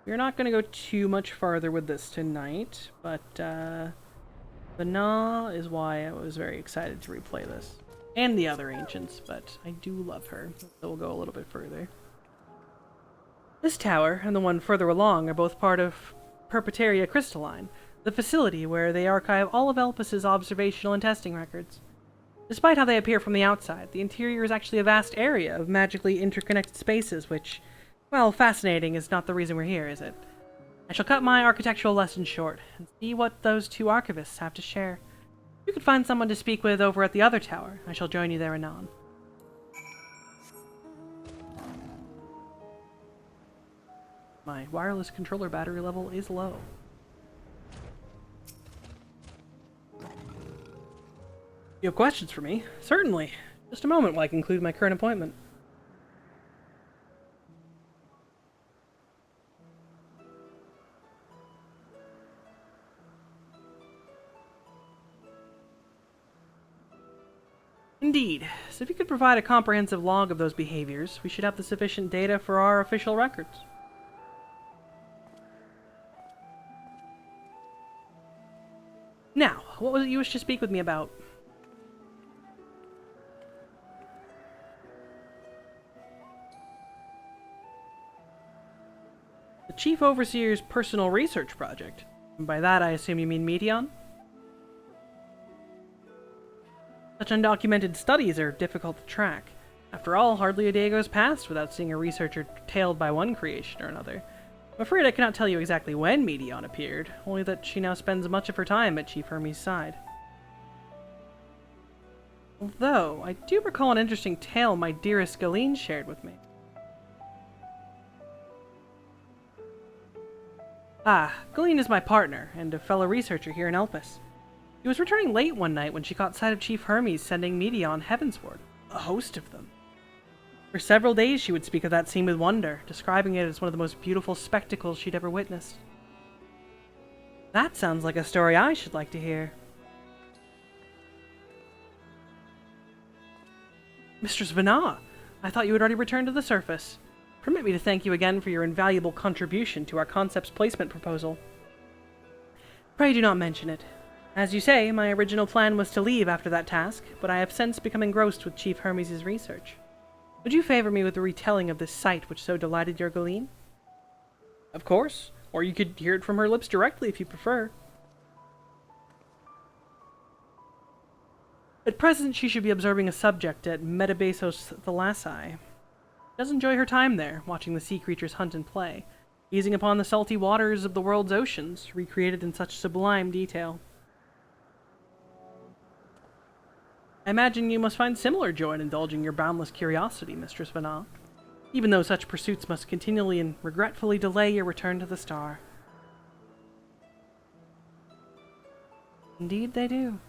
We're not going to go too much farther with this tonight, but the Gnaw is why I was very excited to replay this. and the other ancients, but I do love her, so we'll go a little bit further. This tower and the one further along are both part of Perpetuaria Crystalline, the facility where they archive all of Elpis' observational and testing records. Despite how they appear from the outside, the interior is actually a vast area of magically interconnected spaces which, well, fascinating is not the reason we're here, is it? I shall cut my architectural lesson short and see what those two archivists have to share. You could find someone to speak with over at the other tower. I shall join you there anon. My wireless controller battery level is low. You have questions for me? Certainly. Just a moment while I conclude my current appointment. Indeed. So if you could provide a comprehensive log of those behaviors, we should have the sufficient data for our official records. Now, what was it you wished to speak with me about? The Chief Overseer's personal research project. And by that I assume you mean Meteon? Such undocumented studies are difficult to track. After all, hardly a day goes past without seeing a researcher tailed by one creation or another. I'm afraid I cannot tell you exactly when Meteon appeared, only that she now spends much of her time at Chief Hermes' side. Although, I do recall an interesting tale my dearest Galeen shared with me. Galeen is my partner, and a fellow researcher here in Elpis. He was returning late one night when she caught sight of Chief Hermes sending Meteon heavensward, a host of them. For several days she would speak of that scene with wonder, describing it as one of the most beautiful spectacles she'd ever witnessed. That sounds like a story I should like to hear. Mistress Vana, I thought you had already returned to the surface. Permit me to thank you again for your invaluable contribution to our concept's placement proposal. Pray do not mention it. As you say, my original plan was to leave after that task, but I have since become engrossed with Chief Hermes' research. Would you favor me with a retelling of this sight which so delighted your Galeen? Of course, or you could hear it from her lips directly if you prefer. At present, she should be observing a subject at Metabasos Thalassae. She does enjoy her time there, watching the sea creatures hunt and play, gazing upon the salty waters of the world's oceans, recreated in such sublime detail. I imagine you must find similar joy in indulging your boundless curiosity, Mistress Vana, even though such pursuits must continually and regretfully delay your return to the star. Indeed they do.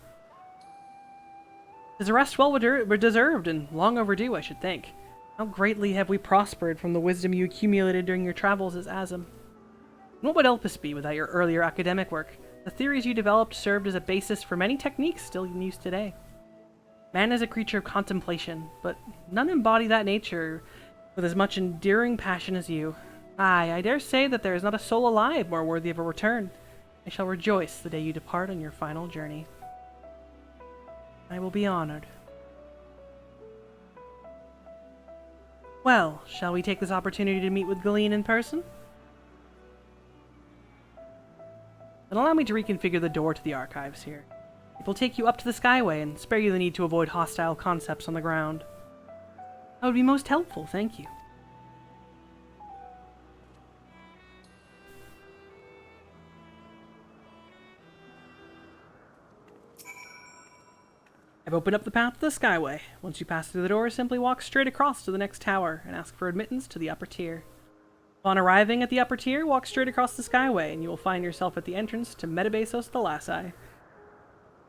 'Tis a rest well deserved, and long overdue, I should think. How greatly have we prospered from the wisdom you accumulated during your travels as Azim. And what would Elpis be without your earlier academic work? The theories you developed served as a basis for many techniques still in use today. Man is a creature of contemplation, but none embody that nature with as much enduring passion as you. Aye, I dare say that there is not a soul alive more worthy of a return. I shall rejoice the day you depart on your final journey. I will be honored. Well, shall we take this opportunity to meet with Galeen in person? Then allow me to reconfigure the door to the archives here. It will take you up to the Skyway and spare you the need to avoid hostile concepts on the ground. That would be most helpful, thank you. I've opened up the path to the Skyway. Once you pass through the door, simply walk straight across to the next tower and ask for admittance to the upper tier. Upon arriving at the upper tier, walk straight across the Skyway and you will find yourself at the entrance to Metabasos Thalassae.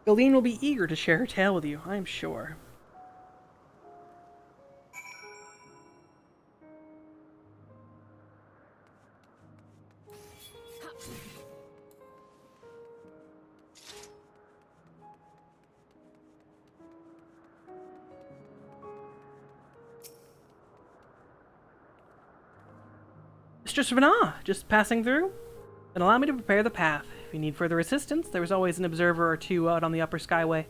Galeen will be eager to share her tale with you, I am sure. Mistress Vana, just passing through? Then allow me to prepare the path. If you need further assistance, there is always an observer or two out on the upper Skyway.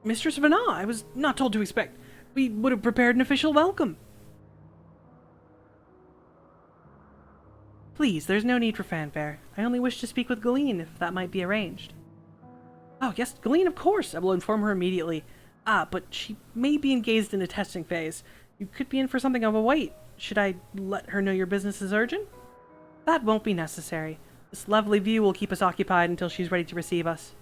Mistress Vanna, I was not told to expect. We would have prepared an official welcome. Please, there's no need for fanfare. I only wish to speak with Galeen, if that might be arranged. Oh, yes, Galeen, of course. I will inform her immediately. Ah, but she may be engaged in a testing phase. You could be in for something of a wait. Should I let her know your business is urgent? That won't be necessary. This lovely view will keep us occupied until she's ready to receive us.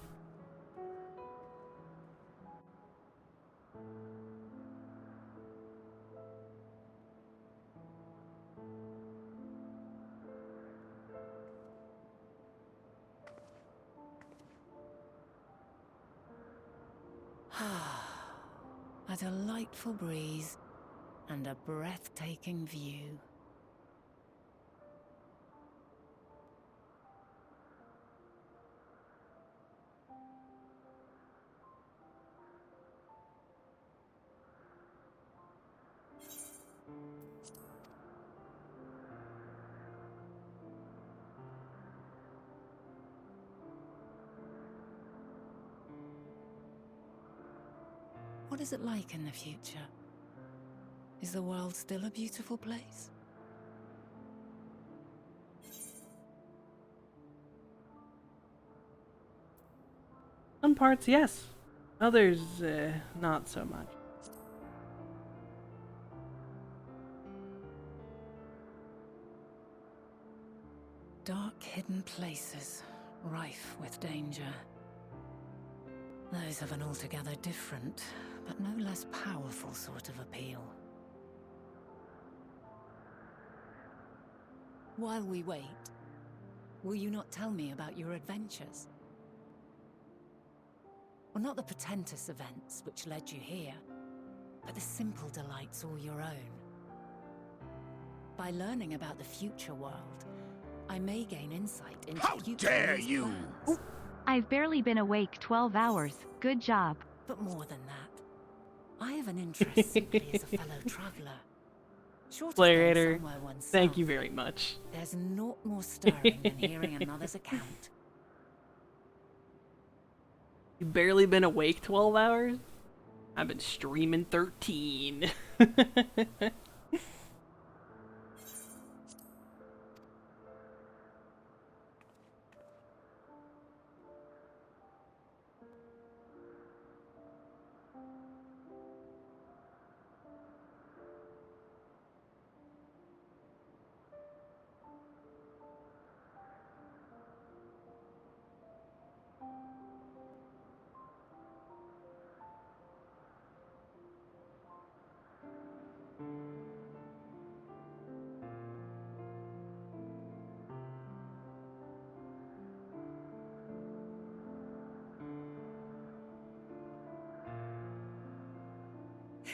A delightful breeze and a breathtaking view. What is it like in the future? Is the world still a beautiful place? Some parts, yes. Others, not so much. Dark, hidden places, rife with danger. Those have an altogether different, but no less powerful sort of appeal. While we wait, will you not tell me about your adventures? Well, not the portentous events which led you here, but the simple delights all your own. By learning about the future world, I may gain insight into How dare you! plans. I've barely been awake 12 hours. Good job. But more than that, I have an interest simply as a fellow traveler. Short of going Player, somewhere oneself, thank you very much. there's naught more stirring than hearing another's account. You've barely been awake 12 hours? I've been streaming 13.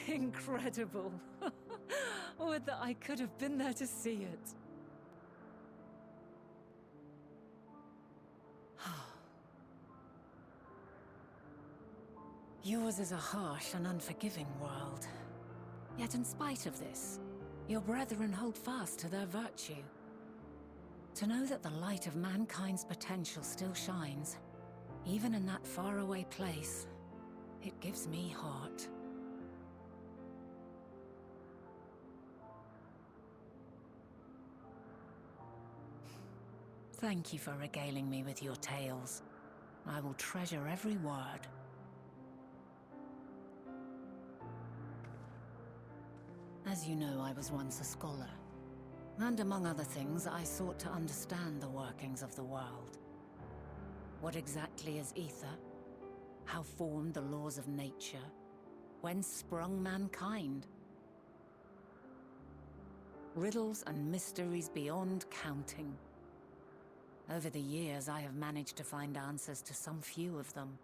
Incredible. Would that I could have been there to see it. Yours is a harsh and unforgiving world. Yet in spite of this, your brethren hold fast to their virtue. To know that the light of mankind's potential still shines, even in that faraway place, it gives me heart. Thank you for regaling me with your tales. I will treasure every word. As you know, I was once a scholar. And among other things, I sought to understand the workings of the world. What exactly is ether? How formed the laws of nature? Whence sprung mankind? Riddles and mysteries beyond counting. Over the years, I have managed to find answers to some few of them.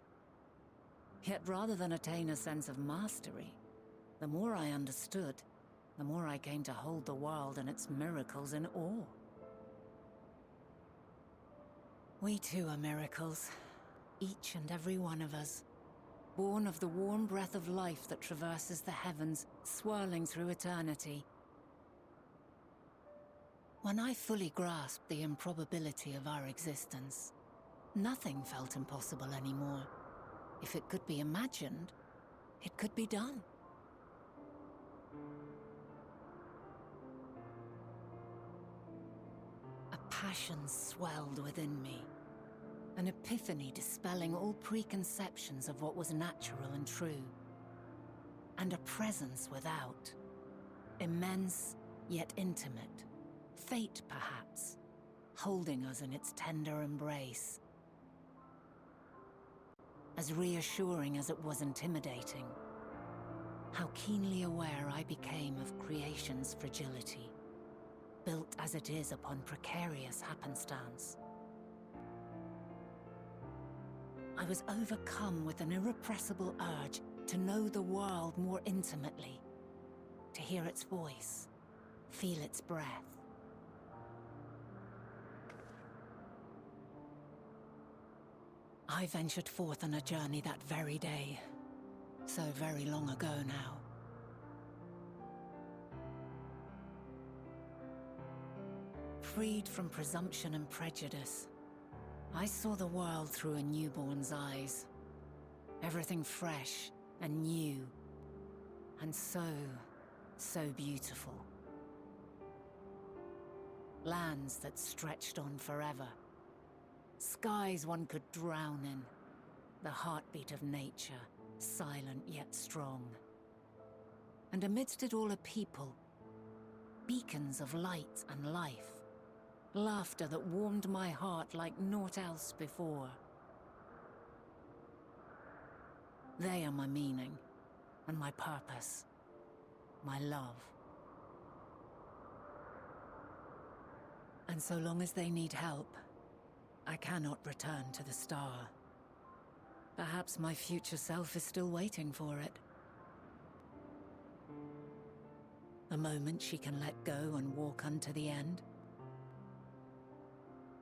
Yet rather than attain a sense of mastery, the more I understood, the more I came to hold the world and its miracles in awe. We too are miracles, each and every one of us, born of the warm breath of life that traverses the heavens, swirling through eternity. When I fully grasped the improbability of our existence, nothing felt impossible anymore. If it could be imagined, It could be done. A passion swelled within me. An epiphany dispelling all preconceptions of what was natural and true. And a presence without. Immense, yet intimate. Fate, perhaps, holding us in its tender embrace. As reassuring as it was intimidating. How keenly aware I became of creation's fragility, built as it is upon precarious happenstance. I was overcome with an irrepressible urge to know the world more intimately, to hear its voice, feel its breath. I ventured forth on a journey that very day, so very long ago now. Freed from presumption and prejudice, I saw the world through a newborn's eyes. Everything fresh and new, and so beautiful. Lands that stretched on forever. Skies one could drown in. The heartbeat of nature, silent yet strong. And amidst it all a people. Beacons of light and life. Laughter that warmed my heart like naught else before. They are my meaning, and my purpose. My love. And so long as they need help, I cannot return to the star. Perhaps my future self is still waiting for it. The moment she can let go and walk unto the end.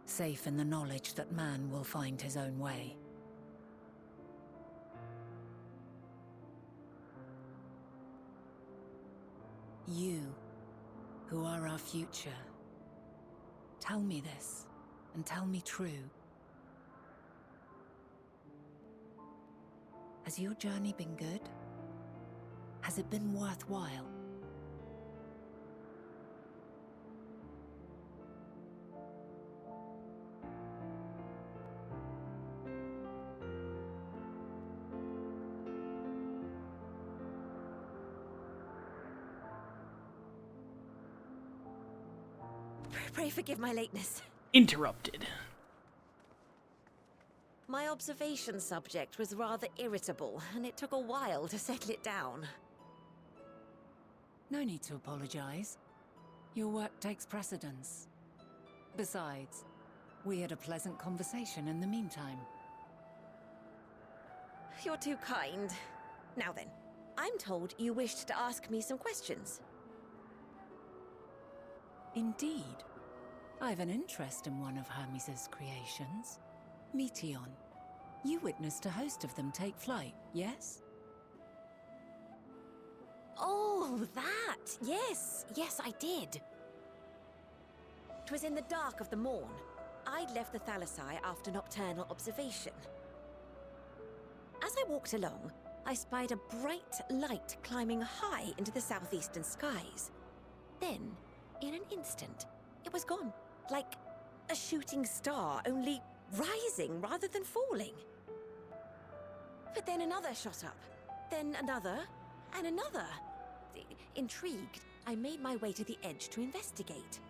Safe in the knowledge that man will find his own way. You, who are our future, tell me this, and tell me true. Has your journey been good? Has it been worthwhile? Pray forgive my lateness. Interrupted. My observation subject was rather irritable, and it took a while to settle it down. No need to apologize. Your work takes precedence. Besides, we had a pleasant conversation in the meantime. You're too kind. Now then, I'm told you wished to ask me some questions. Indeed. I've an interest in one of Hermes' creations. Meteon. You witnessed a host of them take flight, yes? Oh, that! Yes, I did. It was in the dark of the morn. I'd left the Thalassai after nocturnal observation. As I walked along, I spied a bright light climbing high into the southeastern skies. Then, in an instant, it was gone. Like a shooting star, only rising rather than falling. But then another shot up, then another, and another. Intrigued, I made my way to the edge to investigate.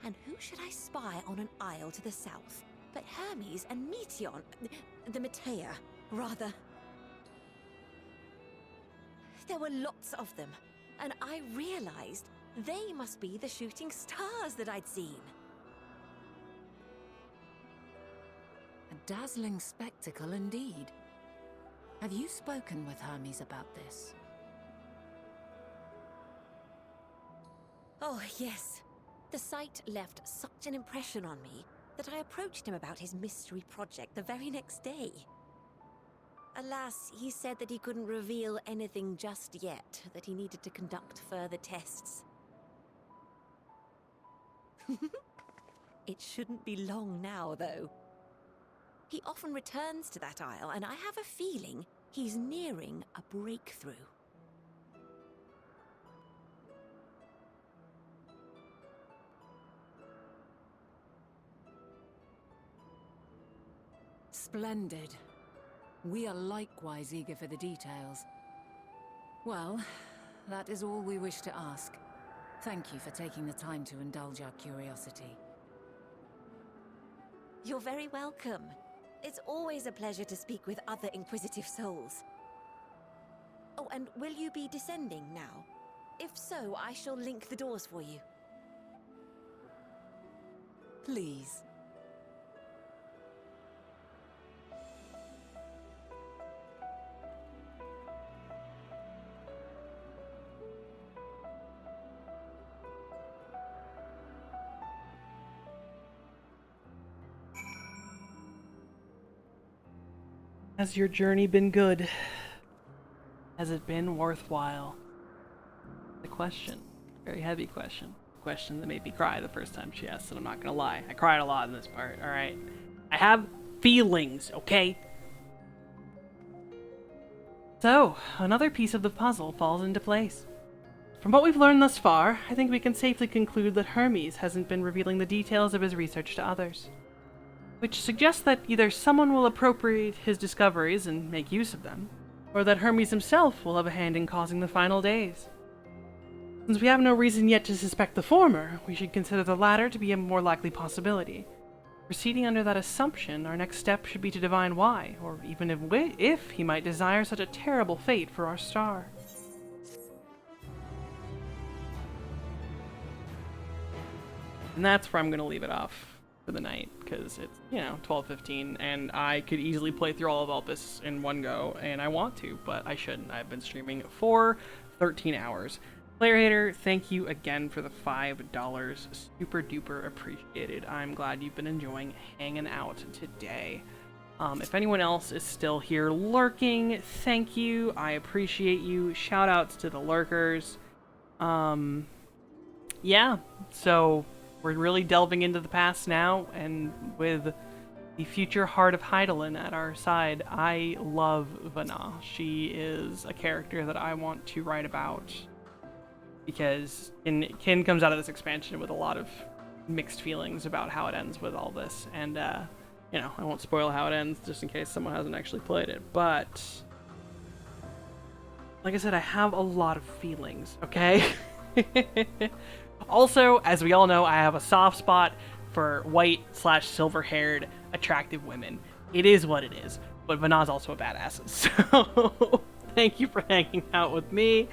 And who should I spy on an isle to the south but Hermes and Meteon, the Metea, rather. There were lots of them, and I realized they must be the shooting stars that I'd seen. A dazzling spectacle indeed. Have you spoken with Hermes about this? Oh, yes. The sight left such an impression on me that I approached him about his mystery project the very next day. Alas, he said that he couldn't reveal anything just yet, that he needed to conduct further tests. It shouldn't be long now, though. He often returns to that isle, and I have a feeling he's nearing a breakthrough. Splendid. We are likewise eager for the details. Well, that is all we wish to ask. Thank you for taking the time to indulge our curiosity. You're very welcome. It's always a pleasure to speak with other inquisitive souls. Oh, and will you be descending now? If so, I shall link the doors for you. Please. Has your journey been good? Has it been worthwhile? The question. Very heavy question. Question that made me cry the first time she asked it, I'm not gonna lie. I cried a lot in this part, alright? I have feelings, okay? So, another piece of the puzzle falls into place. From what we've learned thus far, I think we can safely conclude that Hermes hasn't been revealing the details of his research to others. Which suggests that either someone will appropriate his discoveries and make use of them, or that Hermes himself will have a hand in causing the final days. Since we have no reason yet to suspect the former, we should consider the latter to be a more likely possibility. Proceeding under that assumption, our next step should be to divine why, or even if he might desire such a terrible fate for our star. And that's where I'm going to leave it off for the night, because it's, 12:15, and I could easily play through all of Elpis in one go, and I want to, but I shouldn't. I've been streaming for 13 hours. Player Hater, thank you again for the $5. Super duper appreciated. I'm glad you've been enjoying hanging out today. If anyone else is still here lurking, thank you. I appreciate you. Shout outs to the lurkers. Yeah, so we're really delving into the past now, and with the future Heart of Hydaelyn at our side, I love Vana. She is a character that I want to write about, because Kin comes out of this expansion with a lot of mixed feelings about how it ends with all this, and I won't spoil how it ends just in case someone hasn't actually played it, but like I said, I have a lot of feelings, okay? Also, as we all know, I have a soft spot for white/silver-haired attractive women. It is what it is, but Vana's also a badass, so thank you for hanging out with me.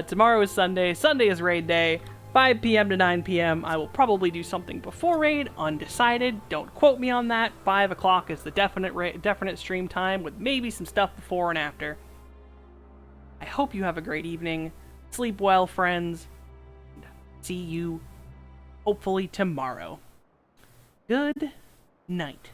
Tomorrow is Sunday. Sunday is raid day, 5 p.m. to 9 p.m. I will probably do something before raid, undecided. Don't quote me on that. 5 o'clock is the definite stream time, with maybe some stuff before and after. I hope you have a great evening. Sleep well, friends. See you hopefully tomorrow. Good night.